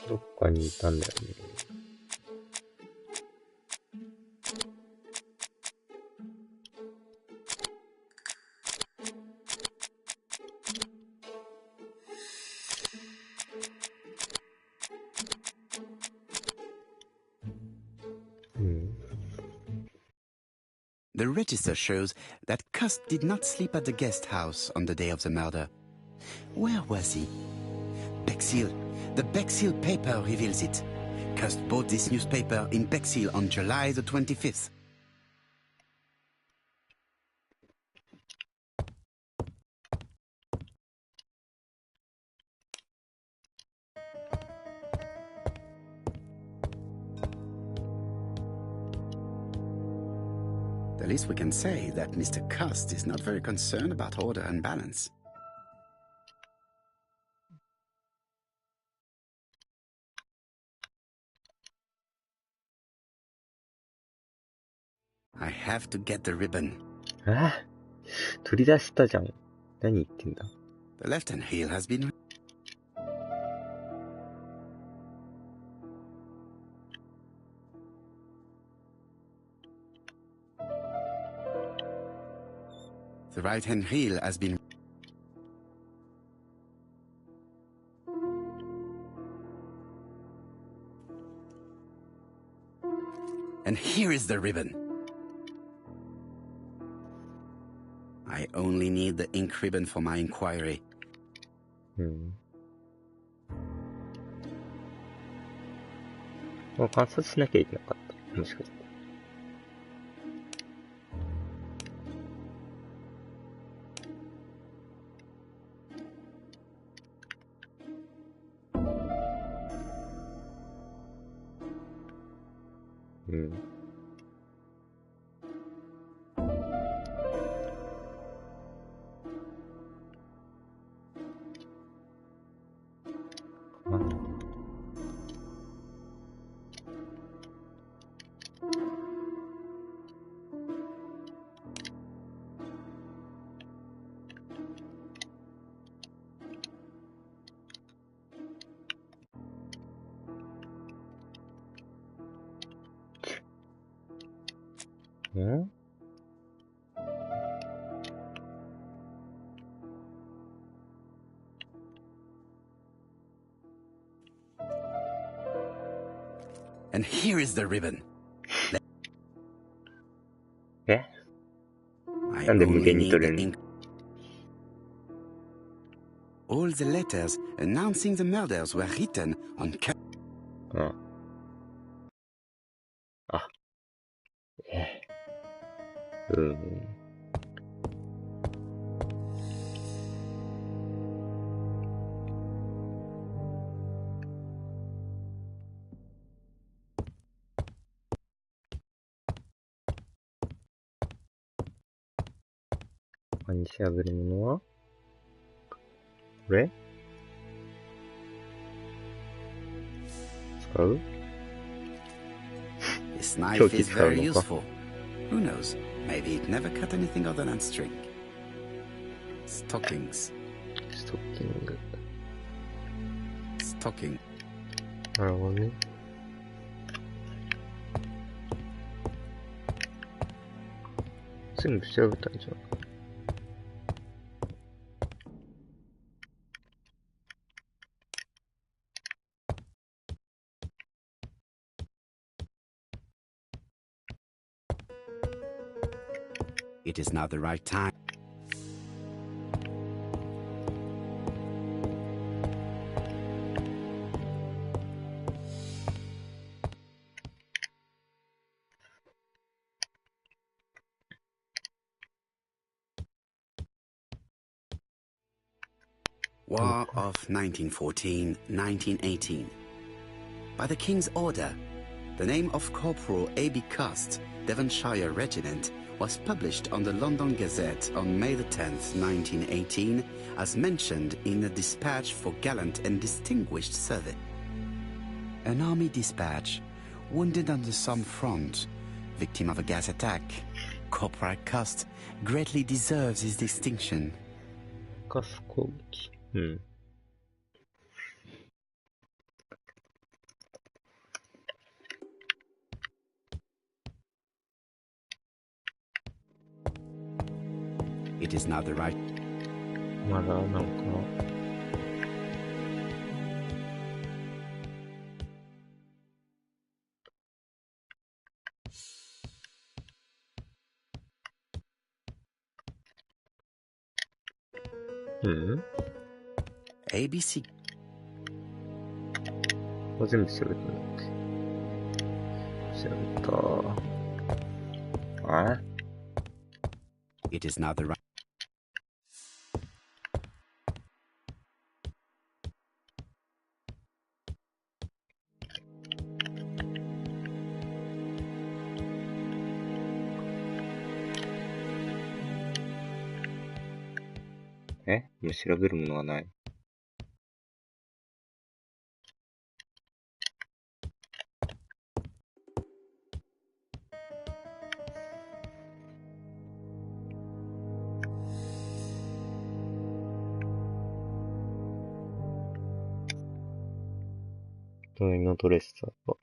どっかにいたんだよね。The register shows that Cust did not sleep at the guest house on the day of the murder. Where was he? Bexhill. The Bexhill paper reveals it. Cust bought this newspaper in Bexhill on July the 25th. The least we can say that Mr. Cust is not very concerned about order and balance. I have to get the ribbon. 取り出したじゃん。何言ってんだ。The left hand heel has been... The right-hand heel has been... And here is the ribbon. I only need the ink ribbon for my inquiry. うん。もう観察しなきゃいけなかった。もしかして。うん。ん？And here is the ribbon. え？ I なんで無 only 限に need 取 the れるの？ ink. All the letters announcing the murders were written on... うん。あ。うん。他に調べるものはこれ使う？ This knife 凶器 is 使う very のか？ useful. Who knows? Maybe it never cut anything other than string. Stockings. ストッキング。Stocking. なるほどね。全部調べたんじゃん。It is now the right time. War of 1914-1918. By the King's order, the name of Corporal A.B. Cost, Devonshire Regiment, was published on the London Gazette on May the 10th, 1918, as mentioned in a dispatch for gallant and distinguished service. An army dispatch, wounded on the Somme front, victim of a gas attack. Corporal Cost greatly deserves his distinction. ガス攻撃。うん。It is now the right... まだなんか、うん？ ABC... これ全部調べたんだっけ？調べた。あ？ It is now the right... もう調べるものはない。隣のドレッサーは。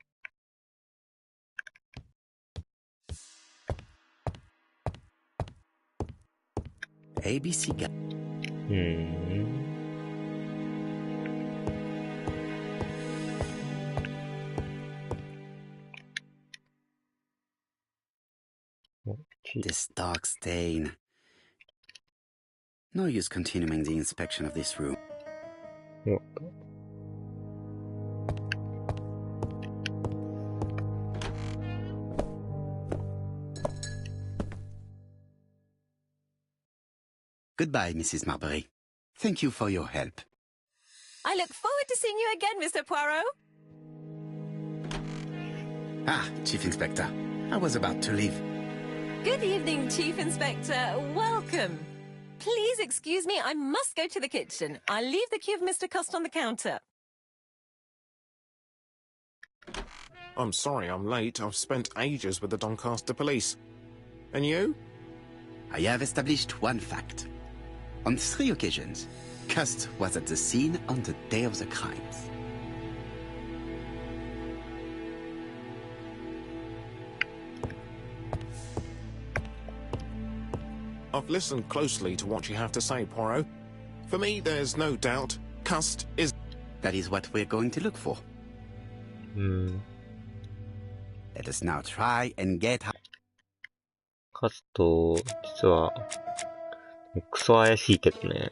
ABC guy. うーん。This dark stain. No use continuing the inspection of this room. お Goodbye, Mrs. Marbury. Thank you for your help. I look forward to seeing you again, Mr. Poirot. Ah, Chief Inspector. I was about to leave. Good evening, Chief Inspector. Welcome. Please excuse me, I must go to the kitchen. I'll leave the key of Mr. Cust on the counter. I'm sorry I'm late. I've spent ages with the Doncaster police. And you? I have established one fact. On 3 occasions, Cust was at the scene on the day of the crimes. I've listened closely to what you have to say, Poirot. For me, there's no doubt Cust is... That is what we're going to look for. うーん。 Let us now try and get... カスト、実は、クソ怪しいけどね。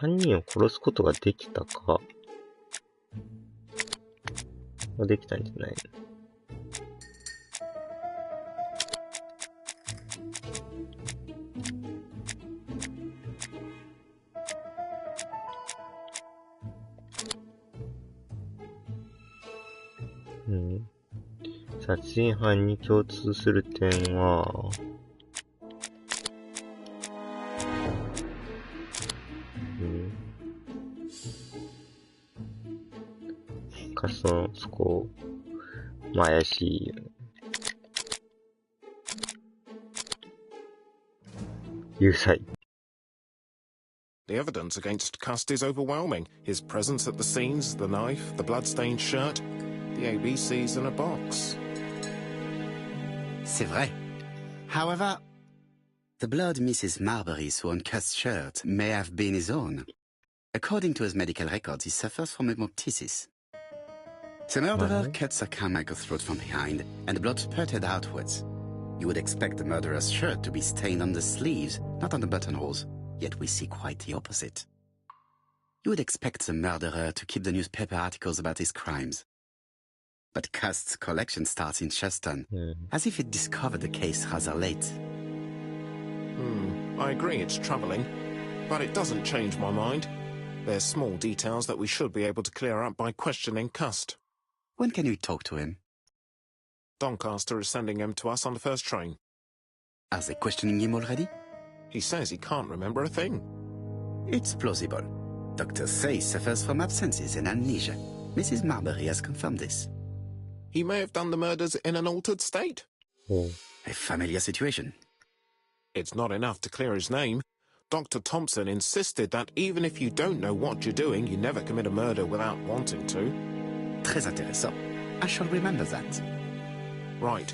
3人を殺すことができたか。できたんじゃないの。うん。殺人犯に共通する点は、そこ、まあ怪しいよね。有罪。The evidence against Cust is overwhelming. His presence at the scenes, the knife, the blood-stained shirt, the ABCs in a box. C'est vrai. However, the blood Mrs. Marbury saw on Cust's shirt may have been his own. According to his medical records, he suffers from hemoptysis. The murderer cut Sir Carmichael's throat from behind, and the blood spurted outwards. You would expect the murderer's shirt to be stained on the sleeves, not on the buttonholes, yet we see quite the opposite. You would expect the murderer to keep the newspaper articles about his crimes. But Cust's collection starts in Cheston, as if it discovered the case rather late. I agree it's troubling, but it doesn't change my mind. There's small details that we should be able to clear up by questioning Cust. When can we talk to him? Doncaster is sending him to us on the first train. Are they questioning him already? He says he can't remember a thing. It's plausible. Doctors say he suffers from absences and amnesia. Mrs. Marbury has confirmed this. He may have done the murders in an altered state. A familiar situation. It's not enough to clear his name. Dr. Thompson insisted that even if you don't know what you're doing, you never commit a murder without wanting to. Très intéressant. I shall remember that. Right.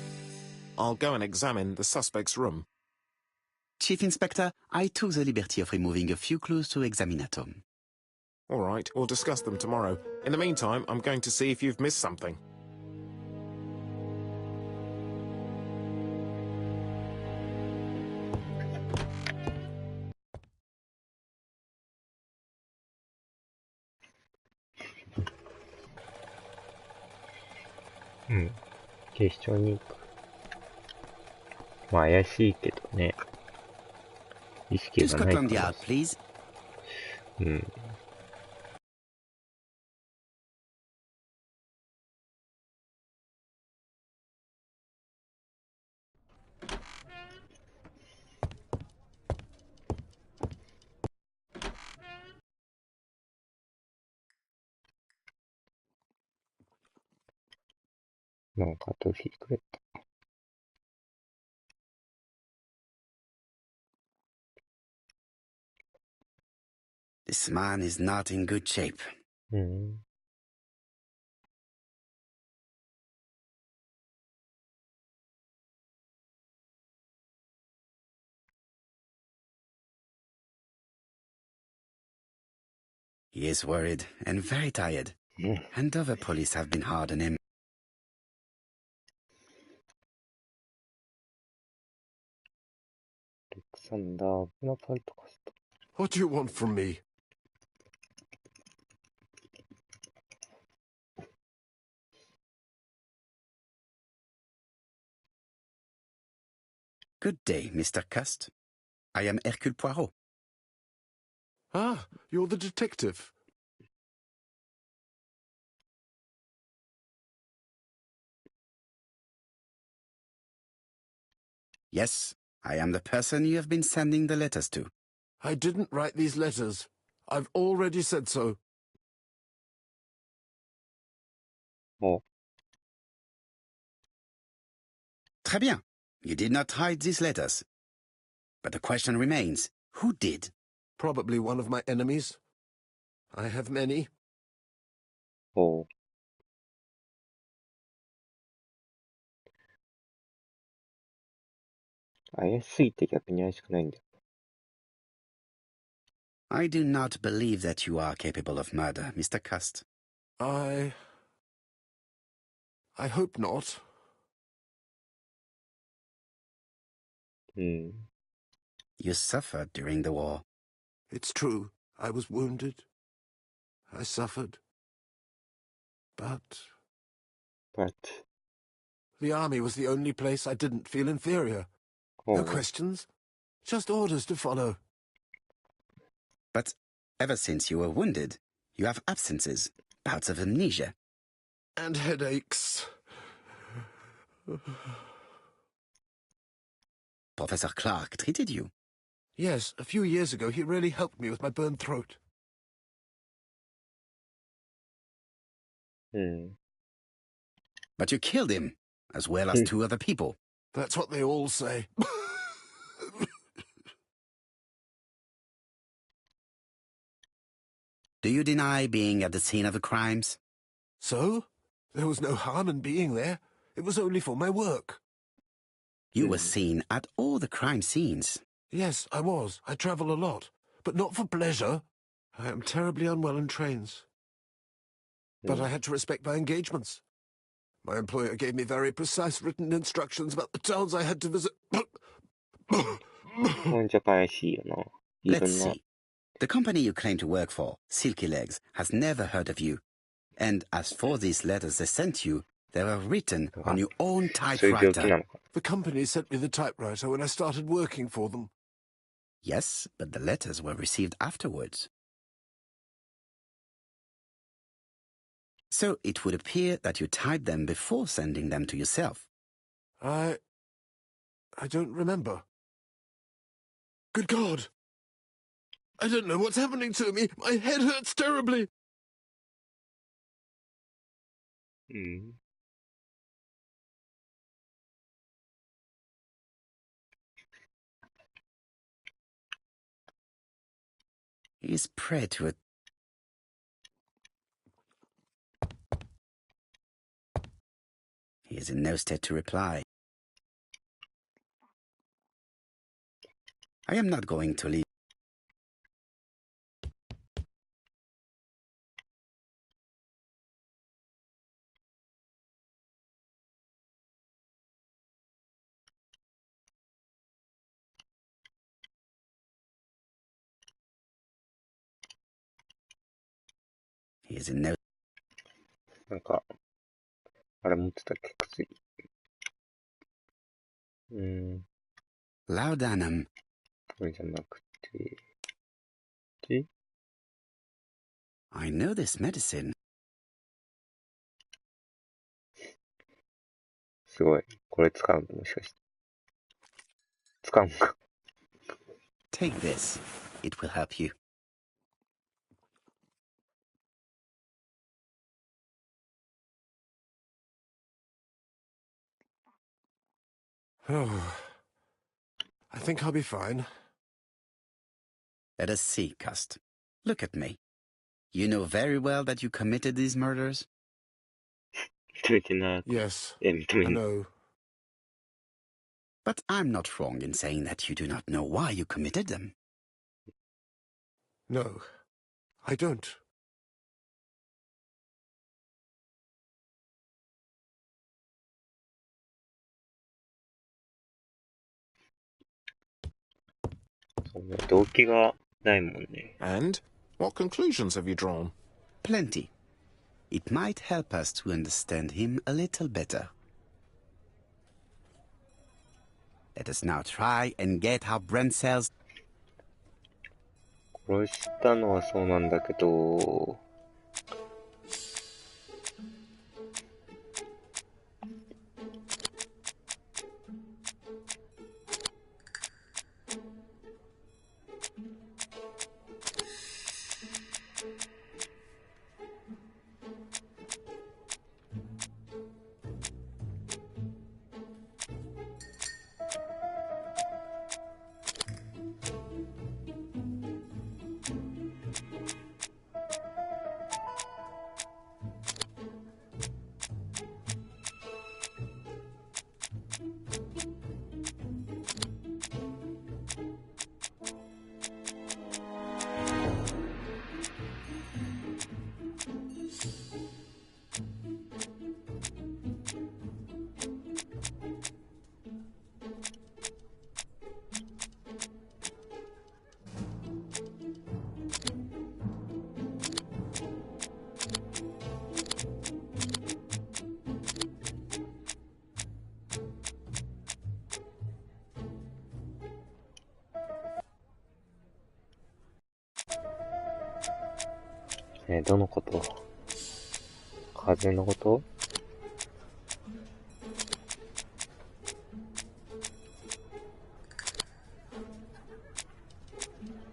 I'll go and examine the suspect's room. Chief Inspector, I took the liberty of removing a few clues to examinatum. All right, we'll discuss them tomorrow. In the meantime, I'm going to see if you've missed something. Hmm. 警視庁に行く。まあ怪しいけどね。意識 To がないか Scotland ら。 Yard, please. うん。なんかトフィーくれた。This man is not in good shape. うん。He is worried and very tired, うん。 and other police have been hard on him. Alexander Bonaparte Costa. What do you want from me? Good day, Mr. Cust. I am Hercule Poirot. Ah, you're the detective. Yes, I am the person you have been sending the letters to. I didn't write these letters. I've already said so. お、 Très bien. You did not hide these letters. But the question remains, who did? Probably one of my enemies. I have many. おう。怪しいって逆に怪しくないんだよ。I do not believe that you are capable of murder, Mr. Cust. I hope not. うん。 You suffered during the war. It's true. I was wounded. I suffered. But But... the army was the only place I didn't feel inferior. お No う。 questions. Just orders to follow. But ever since you were wounded, you have absences, bouts of amnesia. And headaches. Professor Clark treated you. Yes, a few years ago he really helped me with my burned throat. うん。 But you killed him, as well as 2 other people. That's what they all say. Do you deny being at the scene of the crimes? So? There was no harm in being there. It was only for my work. You were seen at all the crime scenes. Yes, I was. I travel a lot. But not for pleasure. I am terribly unwell in trains. But I had to respect my engagements. My employer gave me very precise written instructions about the towns I had to visit. ほんじゃ怪しいよな。いろ Let's んな。 see. The company you claim to work for, Silky Legs, has never heard of you. And as for these letters they sent you, they were written on your own そういう病気な typewriter. のか。 The company sent me the typewriter when I started working for them. Yes, but the letters were received afterwards. So it would appear that you typed them before sending them to yourself. I don't remember. Good God! I don't know what's happening to me. My head hurts terribly. うん。 He is prey to a... He is in no state to reply. I am not going to leave. He is in no... なんか、あれ持ってたっけ薬。Laudanum. これじゃなくて。で、 I know this medicine. すごい。これ使うのもしかして。使うんか。 Take this. It will help you. Oh, I think I'll be fine. Let us see, Cust. Look at me. You know very well that you committed these murders. 認めてな。Yes, 認め I ん。 know. But I'm not wrong in saying that you do not know why you committed them. No, I don't. そうね、動機がないもんね。And what conclusions have you drawn? Plenty. It might help us to understand him a little better. Let us now try and get our brain cells. 殺したのはそうなんだけど、どのこと？風のこと？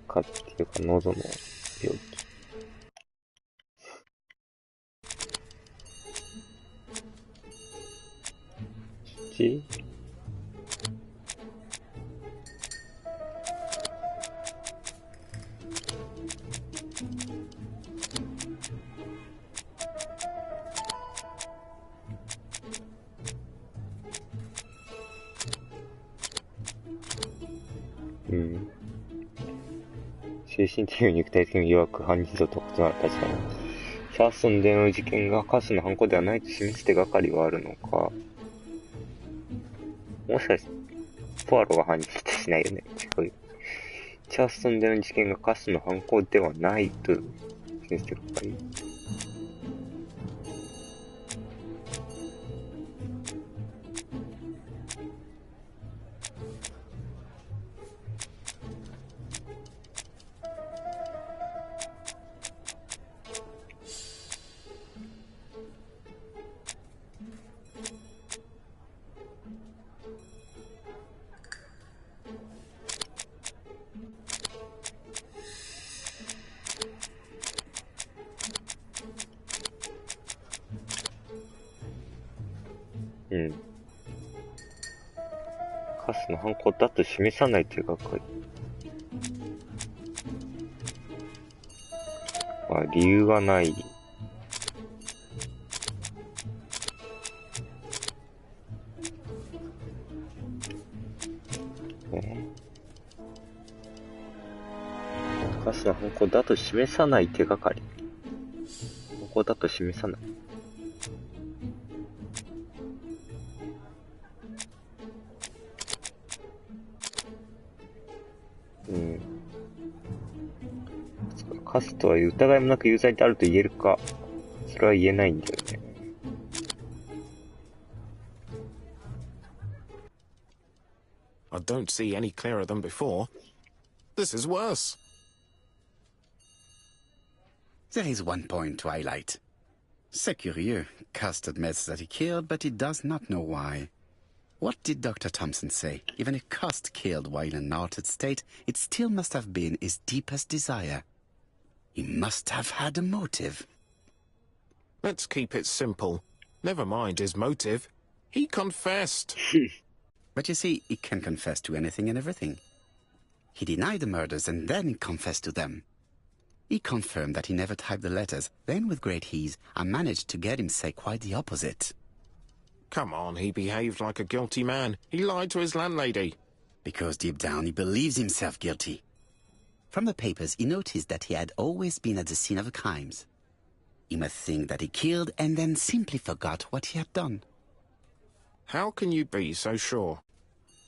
かっていうか喉の病気。父？うん。精神的に肉体的に弱く犯人と異なる立場のシャーソンでの事件がカスの犯行ではないと示す手がかりはあるのか。もしかして、ポアロが犯人ってしないよね。違うよ。チャーソンでの事件がカスの犯行ではないと示す手がかり。うん。カスの犯行だと示さない手がかり。まあ、理由がない。カスの犯行だと示さない手がかり。犯行だと示さない。カスとは疑いもなく有罪であると言えるか、それは言えないんだよね。I don't see any clearer than before. This is worse. There is one point to highlight. C'est curieux. Cust admits that he killed, but he does not know why. What did Dr. Thompson say? Even if Cust killed while in an altered state, it still must have been his deepest desire. He must have had a motive. Let's keep it simple. Never mind his motive. He confessed. But you see, he can confess to anything and everything. He denied the murders and then confessed to them. He confirmed that he never typed the letters. Then, with great ease, I managed to get him say quite the opposite. Come on, he behaved like a guilty man. He lied to his landlady. Because deep down he believes himself guilty. From the papers, he noticed that he had always been at the scene of the crimes. He must think that he killed and then simply forgot what he had done. How can you be so sure?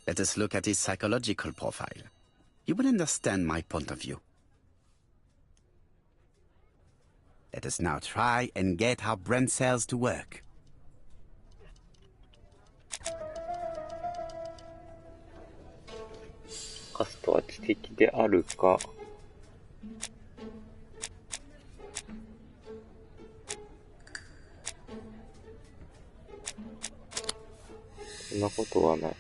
Let us look at his psychological profile. You will understand my point of view. Let us now try and get our brain cells to work. カストは知的であるか、そんなことはない。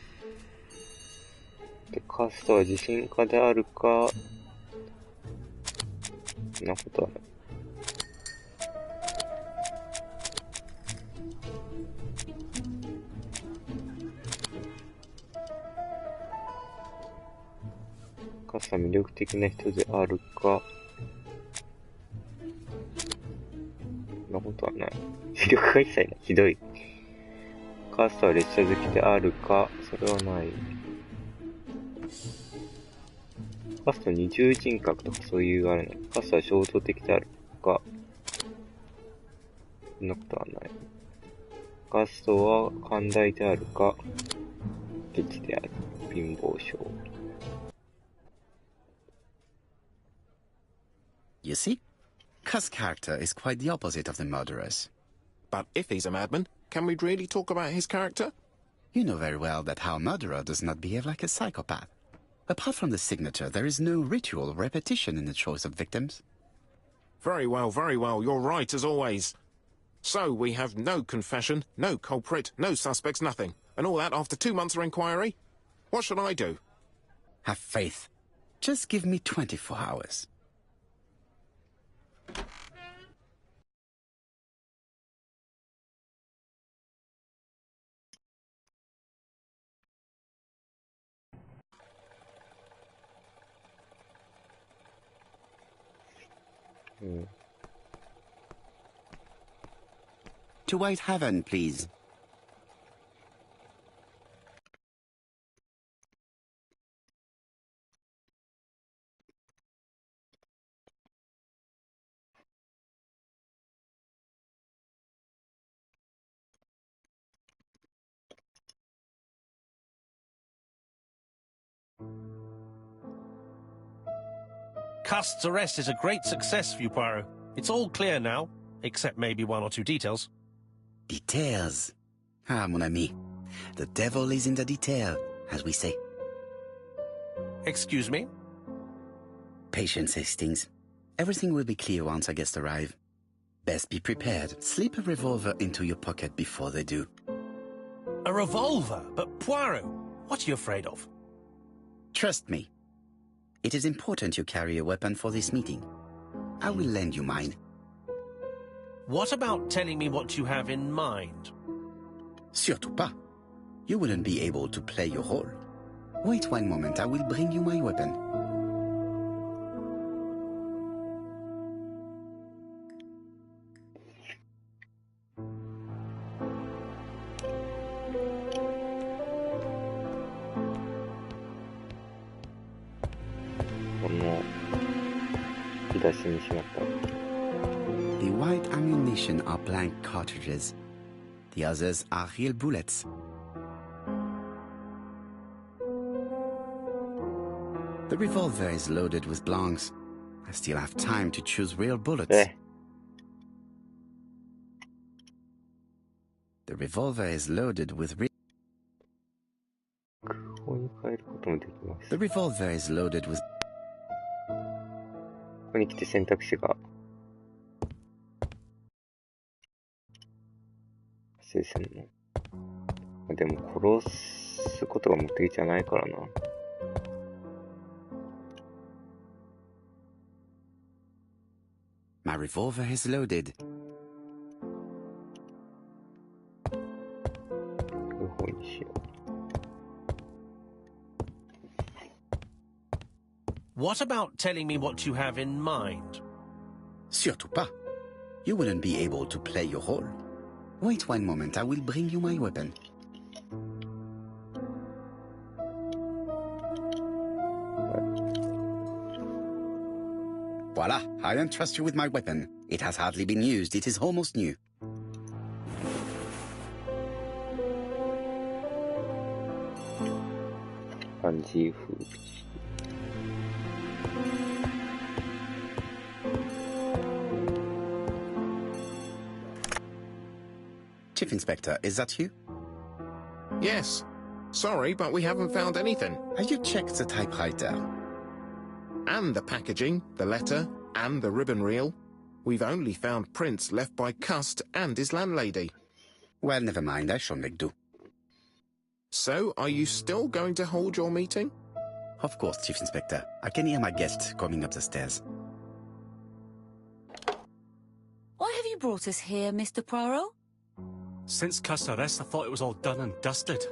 で、カストは自信家であるか、そんなことはない。カストは魅力的な人であるか、そんなことはない。魅力が一切ない。ひどい。カストは列車好きであるか、それはない。カスト二重人格とかそういうあれない。カストは衝動的であるか、そんなことはない。カストは寛大であるか、ケチである。貧乏症。You see? Cuz' character is quite the opposite of the murderer's. But if he's a madman, can we really talk about his character? You know very well that our murderer does not behave like a psychopath. Apart from the signature, there is no ritual or repetition in the choice of victims. Very well, you're right as always. So we have no confession, no culprit, no suspects, nothing. And all that after 2 months of inquiry? What should I do? Have faith. Just give me 24 hours. To White Heaven, please. Cust's arrest is a great success for you, Poirot. It's all clear now, except maybe 1 or 2 details. Details. Ah, mon ami. The devil is in the detail, as we say. Excuse me? Patience, Hastings. Everything will be clear once our guests arrive. Best be prepared. Slip a revolver into your pocket before they do. A revolver? But Poirot, what are you afraid of? Trust me. It is important you carry a weapon for this meeting. I will lend you mine. What about telling me what you have in mind? Surtout pas. You wouldn't be able to play your role. Wait 1 moment, I will bring you my weapon. The white ammunition are blank cartridges. The others are real bullets. The revolver is loaded with blanks. I still have time to choose real bullets. The revolver is loaded with The revolver is loaded with ここに来て選択肢が発生するの。でも殺すことが目的じゃないからな。My revolver is loaded. 両方にしよう。What about telling me what you have in mind? Surtout pas. You wouldn't be able to play your role. Wait one moment, I will bring you my weapon. Voila, I entrust you with my weapon. It has hardly been used, it is almost new. Chief Inspector, is that you? Yes. Sorry, but we haven't found anything. Have you checked the typewriter? And the packaging, the letter, and the ribbon reel. We've only found prints left by Cust and his landlady. Well, never mind, I shall make do. So, are you still going to hold your meeting? Of course, Chief Inspector. I can hear my guest coming up the stairs. Why have you brought us here, Mr. Poirot? Since Cust's arrest, I thought it was all done and dusted.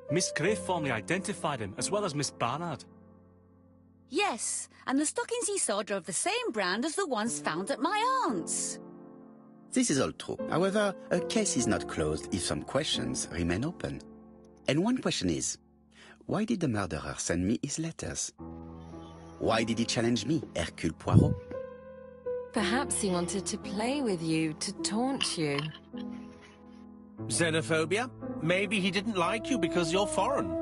Miss Gray formally identified him, as well as Miss Barnard. Yes, and the stockings he saw drove the same brand as the ones found at my aunt's. This is all true. However, a case is not closed if some questions remain open. And one question is, why did the murderer send me his letters? Why did he challenge me, Hercule Poirot? Perhaps he wanted to play with you, to taunt you. Xenophobia? Maybe he didn't like you because you're foreign.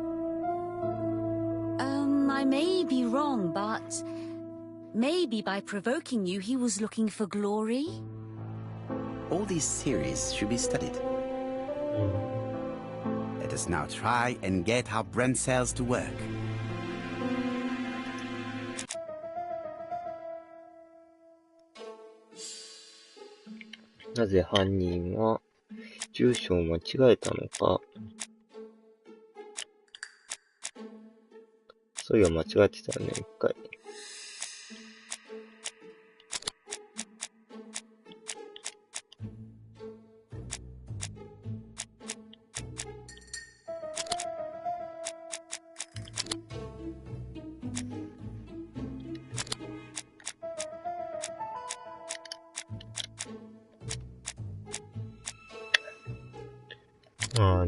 I may be wrong, but maybe by provoking you, he was looking for glory? All these theories should be studied. Let us now try and get our brain cells to work. なぜ犯人は住所を間違えたのか。そういや間違えてたよね、一回。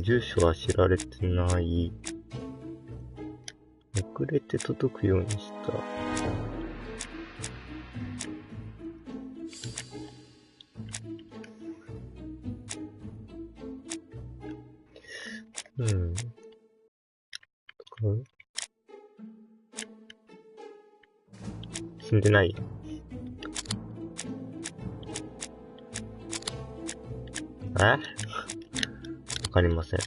住所は知られてない。遅れて届くようにした。死んでない。わかりません。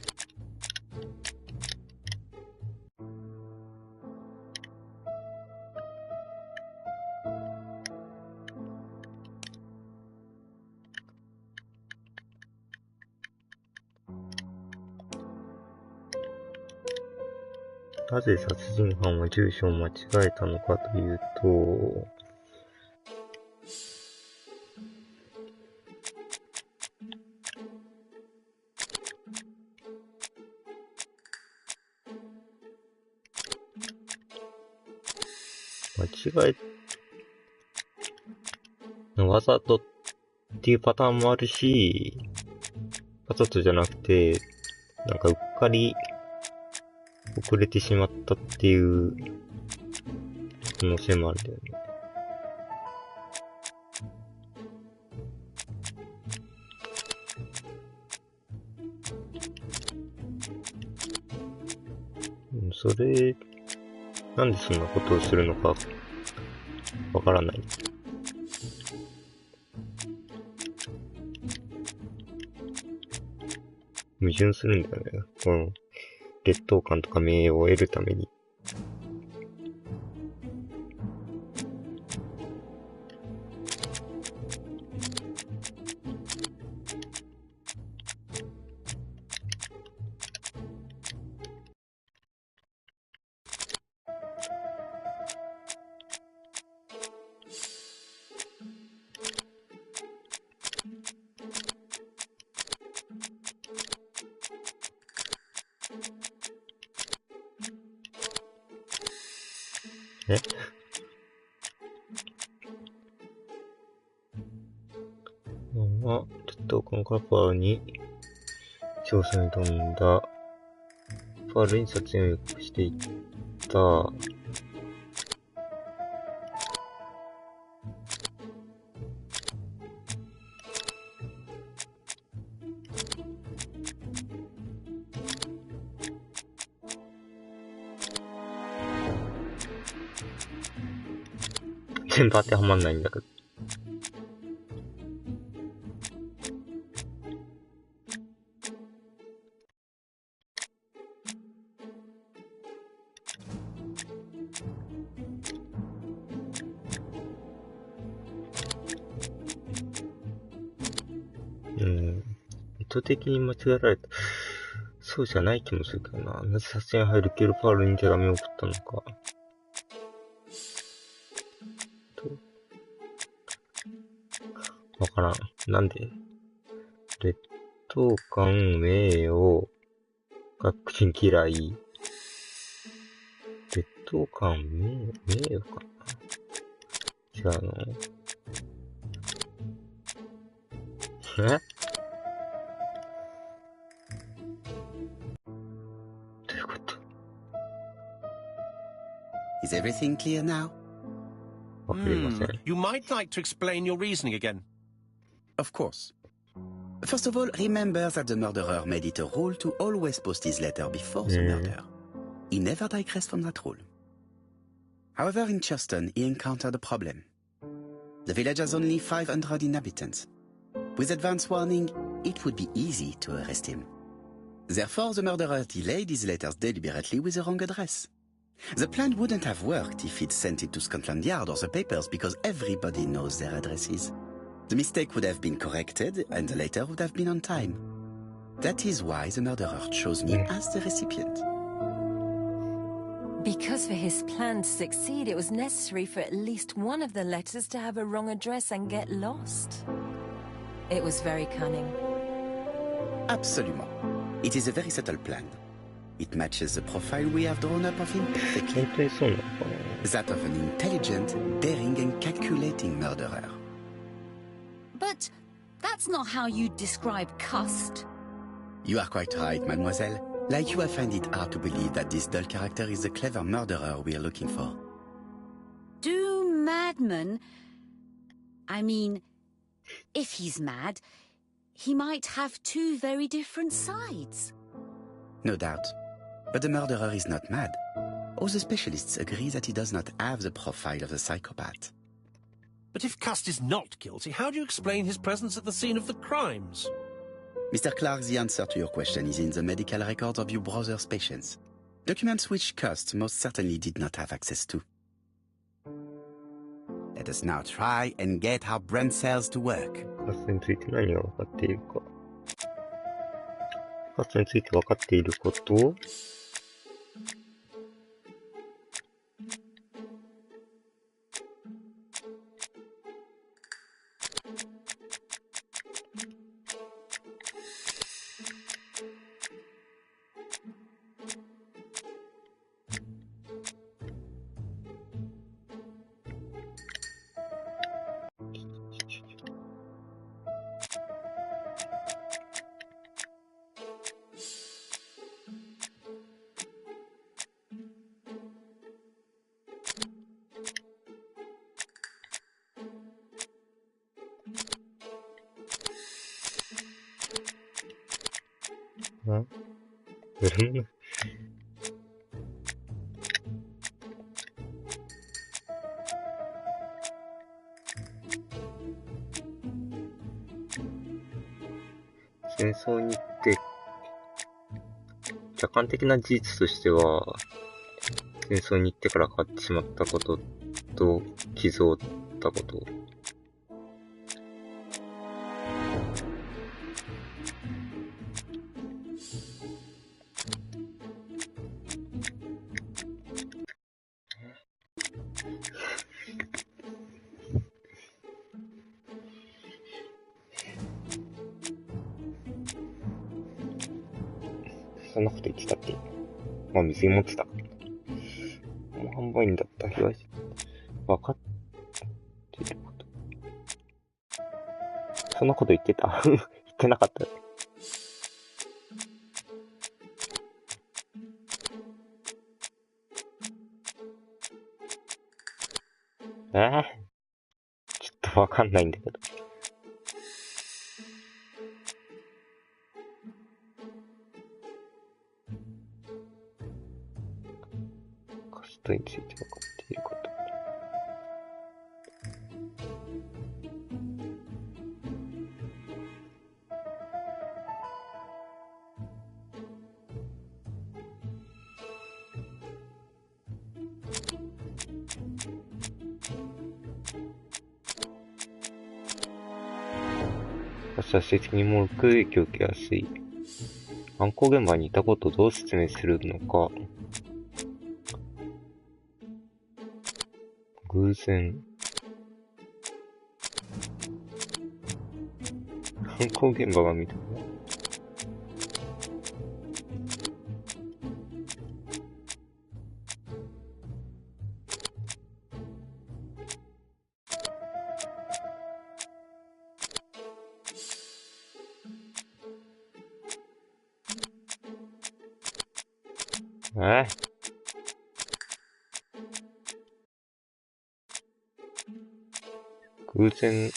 なぜ殺人犯は住所を間違えたのかというと、間違え、わざとっていうパターンもあるし、わざとじゃなくて、なんかうっかり遅れてしまったっていう可能性もあるんだよね。それ、なんでそんなことをするのかわからない。矛盾するんだよね。この劣等感とか名誉を得るために。官からパールに調査に飛んだ。パールに殺人を予告していった。全部当てはまんないんだけど。意図的に間違えられた。そうじゃない気もするけどな。なぜ殺人入るキルパールに手紙を送ったのか。わからん。なんで劣等感、名誉、学人嫌い。劣等感、名誉かな。違うのえどういうこと Is everything clear now? わかりません。You might like to explain your reasoning again. Of course. First of all, remember that the murderer made it a rule to always post his letter before the murder. He never digressed from that rule. However, in Churston, he encountered a problem. The village has only 500 inhabitants. With advance warning, it would be easy to arrest him. Therefore, the murderer delayed his letters deliberately with the wrong address. The plan wouldn't have worked if he'd sent it to Scotland Yard or the papers because everybody knows their addresses. The mistake would have been corrected and the letter would have been on time. That is why the murderer chose me as the recipient. Because for his plan to succeed, it was necessary for at least one of the letters to have a wrong address and get lost. It was very cunning. Absolument. It is a very subtle plan. It matches the profile we have drawn up of him perfectly. 本当にそうなのかな That of an intelligent, daring and calculating murderer. But that's not how you describe Cust. You are quite right, mademoiselle. Like you, I find it hard to believe that this dull character is the clever murderer we are looking for. Do madmen... I mean, if he's mad, he might have two very different sides. No doubt. But the murderer is not mad. All the specialists agree that he does not have the profile of the psychopath. But if Cust is not guilty, how do you explain his presence at the scene of the crimes? Mr. Clark, the answer to your question is in the medical records of your brother's patients. Documents which Cust most certainly did not have access to. Let us now try and get our brain cells to work. カスについて何が分かっているか。カスについて分かっていること戦争に行って、客観的な事実としては、戦争に行ってから変わってしまったことと、傷を負ったこと。そんなこと言ってたっけ？まあ、水持ってた。もう販売員だった被害者。分かってること。そんなこと言ってた言っってなかった。ちょっとわかんないんだけど。カストについて分かっていること。殺人的にもろく影響を受けやすい。犯行現場にいたことをどう説明するのか。偶然。犯行現場が見たの？偶然。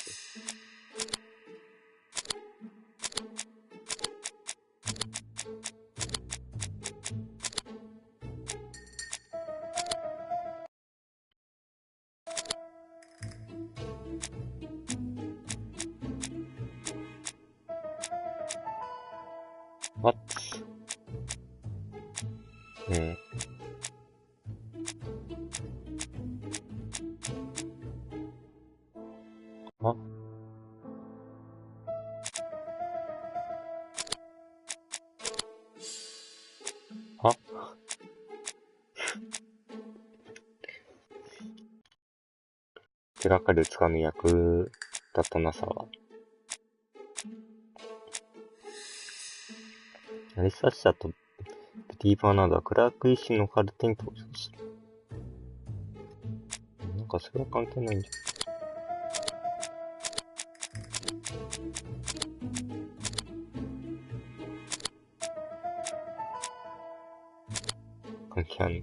What? ああ手がかりをつかむ役だったなさは。アリサッシャとベティ・バーナードはクラーク医師のカルテに登場する。なんかそれは関係ないんじゃん。関係あんの？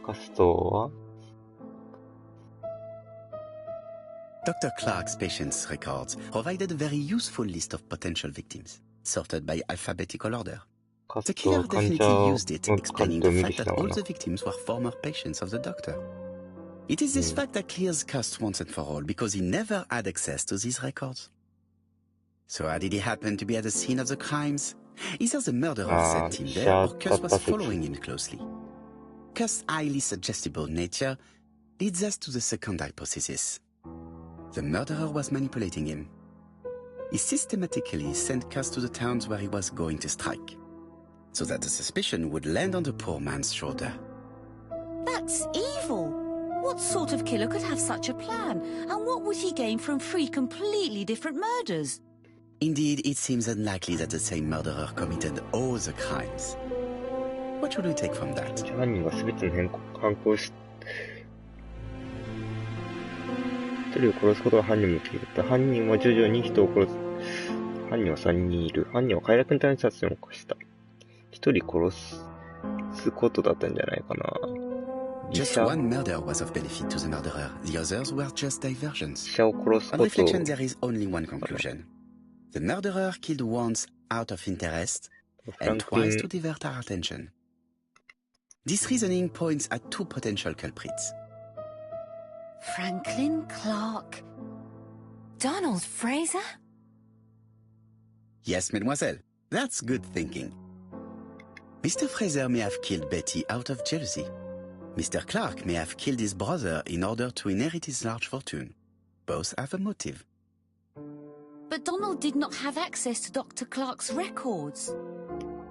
カストはDr. Clark's patients' records provided a very useful list of potential victims, sorted by alphabetical order. The killer definitely used it, explaining the fact that all the victims were former patients of the doctor. It is this fact that clears Cust once and for all, because he never had access to these records. So how did he happen to be at the scene of the crimes? Either the murderer sent him there, or Cust was following him closely. Cust's highly suggestible nature leads us to the second hypothesis. The murderer was manipulating him. He systematically sent Cust to the towns where he was going to strike, so that the suspicion would land on the poor man's shoulder. That's evil! What sort of killer could have such a plan? And what would he gain from 3 completely different murders? Indeed, it seems unlikely that the same murderer committed all the crimes. What should we take from that? 犯人が全ての犯行し、一人を殺すことが犯人の目的だった。犯人は徐々に人を殺す。犯人は3人いる。犯人は快楽のために殺人を起こした。一人殺すことだったんじゃないかな。Just one murder was of benefit to the murderer. The others were just diversions. 医者を殺すこと。On reflection, there is only one conclusion. The murderer killed once out of interest and twice to divert our attention. This reasoning points at 2 potential culprits. Franklin, Clark... Donald Fraser? Yes, mademoiselle. That's good thinking. Mr. Fraser may have killed Betty out of jealousy. Mr. Clark may have killed his brother in order to inherit his large fortune. Both have a motive. But Donald did not have access to Dr. Clark's records.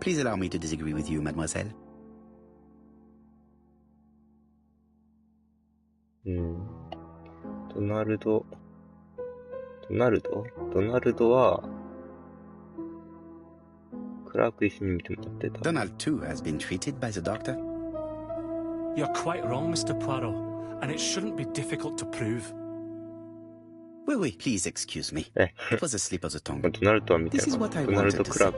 Please allow me to disagree with you, mademoiselle. ドナルドは、クラーク医師に見てもらってた。Donald too has been treated by the doctor. You're quite wrong, Mr. Poirot, and it shouldn't be difficult to prove. Oui, please excuse me. It was a slip of the tongue. ドナルドは見た This is よ。 what I ドナル wanted ド to クラ say.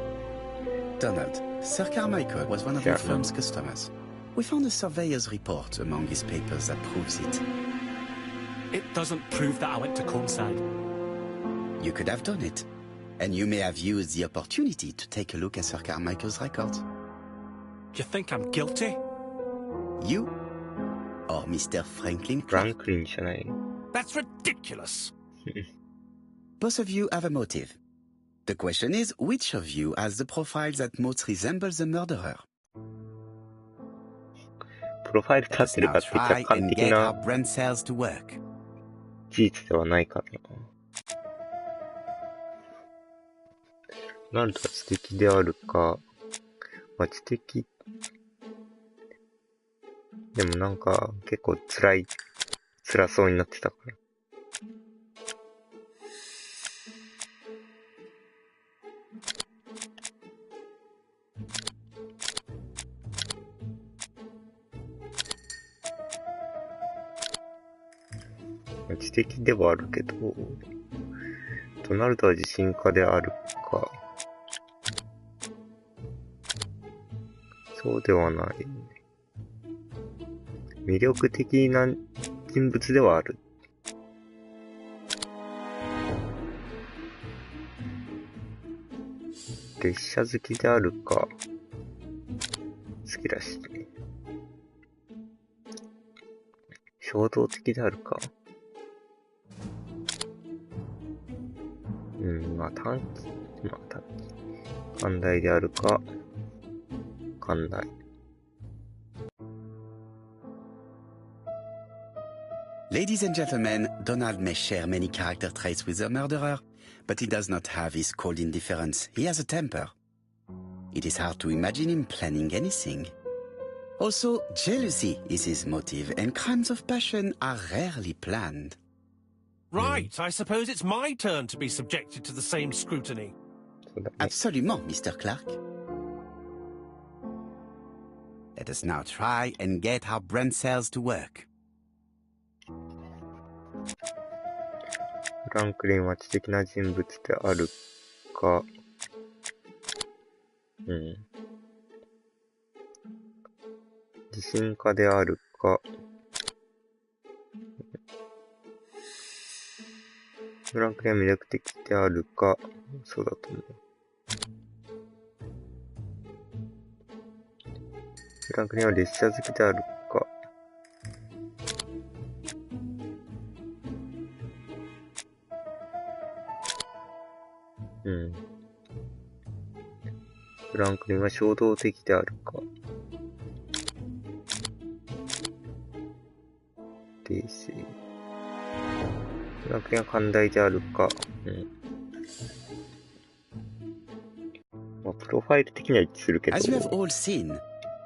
ブ。 Donald, Sir Carmichael was one of Yeah. your firm's customers. We found a surveyor's report among his papers that proves it. It doesn't prove that I went to Comeside. You could have done it. And you may have used the opportunity to take a look at Sir Carmichael's records. You think I'm guilty? You or Mr. Franklin フラン Clark. クリンじゃない。 That's ridiculous. Both of you have a motive. The question is, which of you has the profile that most resembles the murderer? プロファイル Let 立っ us てるか now って try 客観 and 的 get な our brain cells to work. 事実ではないからな。ドナルドは知的であるか、まあ、知的、でもなんか結構辛そうになってたから。知的ではあるけど、ドナルドは自信家であるか、そうではない。魅力的な人物ではある。列車好きであるか、好きらしいね。衝動的であるか。まあ短期。寛大であるか、寛大。Ladies and gentlemen, Donald may share many character traits with the murderer, but he does not have his cold indifference. He has a temper. It is hard to imagine him planning anything. Also, jealousy is his motive, and crimes of passion are rarely planned. Right, I suppose it's my turn to be subjected to the same scrutiny. そうだね。 Absolument, Mr. Clark. Let us now try and get our brain cells to work. フランクリンは知的な人物であるか、自信家であるか、フランクリンは魅力的であるか、そうだと思う。フランクリンは列車好きであるか、フランクリンは衝動的であるか。冷静。フランクリンは寛大であるか。まあ、プロファイル的には一致するけど。 As you have all seen,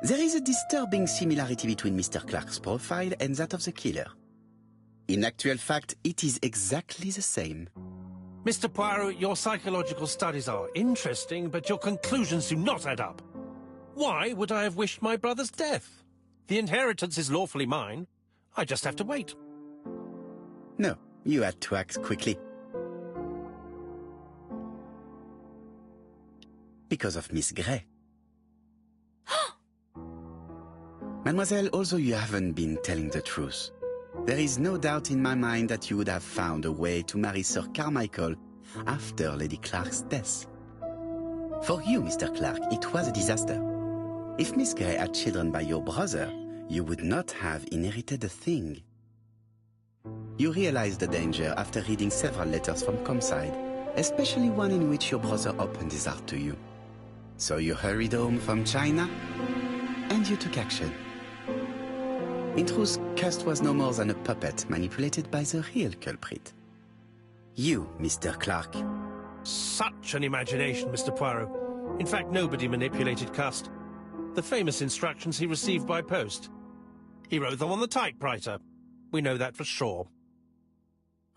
there is a disturbing similarity between Mr. Clark's profile and that of the killer. In actual fact, it is exactly the same. Mr. Poirot, your psychological studies are interesting, but your conclusions do not add up. Why would I have wished my brother's death? The inheritance is lawfully mine. I just have to wait. No, you had to act quickly. Because of Miss Grey. Mademoiselle, although you haven't been telling the truth, there is no doubt in my mind that you would have found a way to marry Sir Carmichael after Lady Clark's death. For you, Mr. Clark, it was a disaster. If Miss Grey had children by your brother, you would not have inherited a thing. You realized the danger after reading several letters from Comeside, especially one in which your brother opened his heart to you. So you hurried home from China, and you took action. In truth, Cust was no more than a puppet manipulated by the real culprit. You, Mr. Clark. Such an imagination, Mr. Poirot. In fact, nobody manipulated Cust. The famous instructions he received by post. He wrote them on the typewriter. We know that for sure.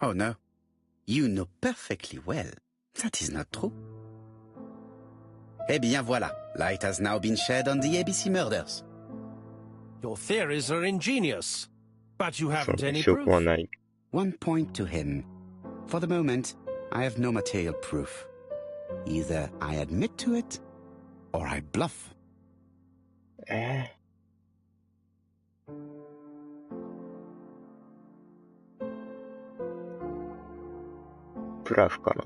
Oh no. You know perfectly well. That is not true. Eh bien voilà, light has now been shed on the ABC murders. Your theories are ingenious, but you haven't any 証拠は proof. ない。One point to him. For the moment, I have no material proof. Either I admit to it, or I bluff. ブラフかな。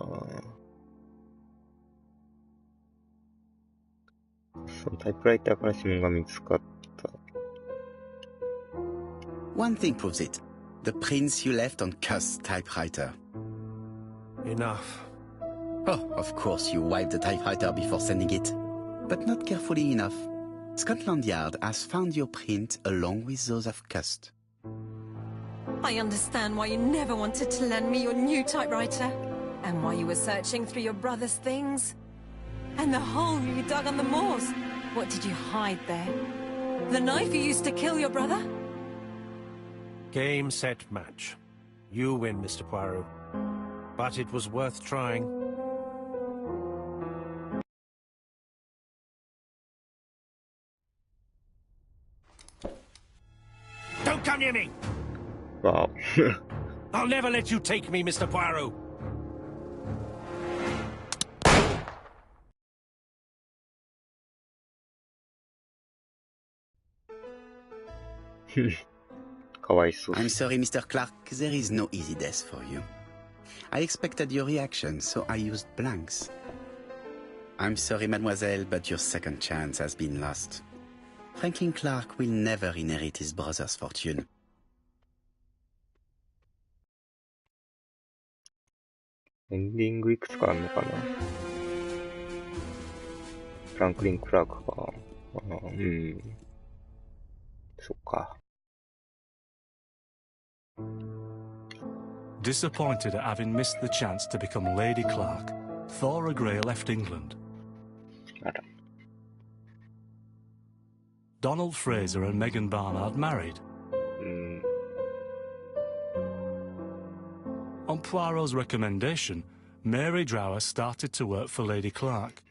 そのタイプライターから指紋が見つかった。One thing proves it. The prints you left on Cuss' typewriter. Enough. Oh, of course you wiped the typewriter before sending it. But not carefully enough. Scotland Yard has found your print along with those of Cuss. I understand why you never wanted to lend me your new typewriter. And why you were searching through your brother's things. And the hole you dug on the moors. What did you hide there? The knife you used to kill your brother? Game, set, match. You win, Mr. Poirot. But it was worth trying. Don't come near me! わ I'll never let you take me, Mr. Poirot! かわいそう。 I'm sorry, Mr. Clark. There is no easy death for you. I expected your reaction, so I used blanks. I'm sorry, mademoiselle, but your second chance has been lost. Franklin Clark will never inherit his brother's fortune. エンディングいくつかあるのかな。フランクリン・クラークか。そっか。Disappointed at having missed the chance to become Lady Clark, Thora Grey left England. あら。Donald Fraser and Megan Barnard married. On Poirot's recommendation, Mary Drower started to work for Lady Clark.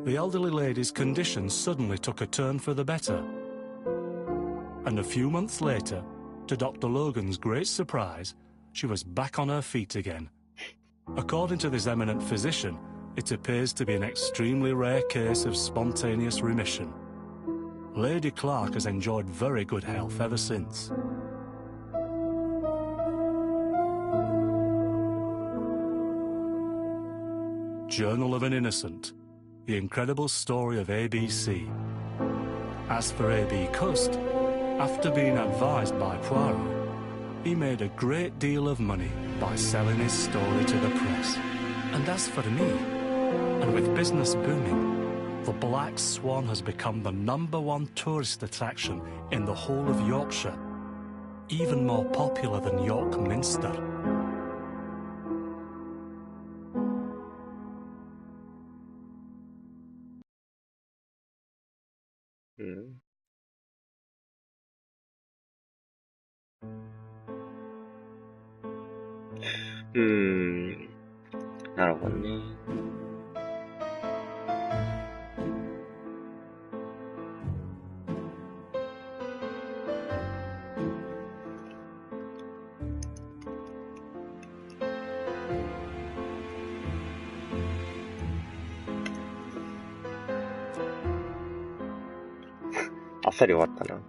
The elderly lady's condition suddenly took a turn for the better. And a few months later, to Dr. Logan's great surprise, she was back on her feet again. According to this eminent physician, it appears to be an extremely rare case of spontaneous remission. Lady Clark has enjoyed very good health ever since. Journal of an Innocent, the incredible story of ABC. As for A.B. Cust, after being advised by Poirot, he made a great deal of money by selling his story to the press. And as for me, and with business booming, the Black Swan has become the #1 tourist attraction in the whole of Yorkshire, even more popular than York Minster. .なるほどね。あっさり終わったな。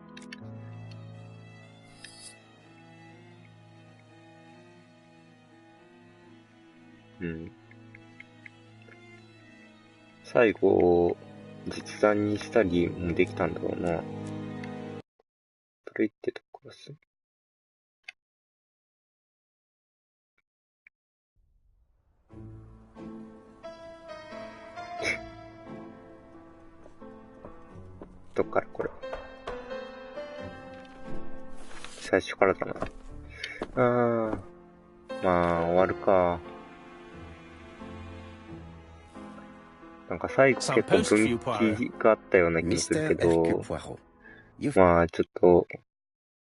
最後、実弾にしたりもできたんだろうな。プレイってとこからする。どっからこれ。最初からだな。まあ、終わるか。なんか最後結構分岐があったような気もするけど、まあちょっと、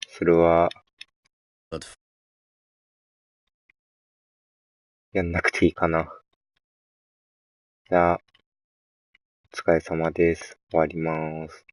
それは、やんなくていいかな。じゃあ、お疲れ様です。終わります。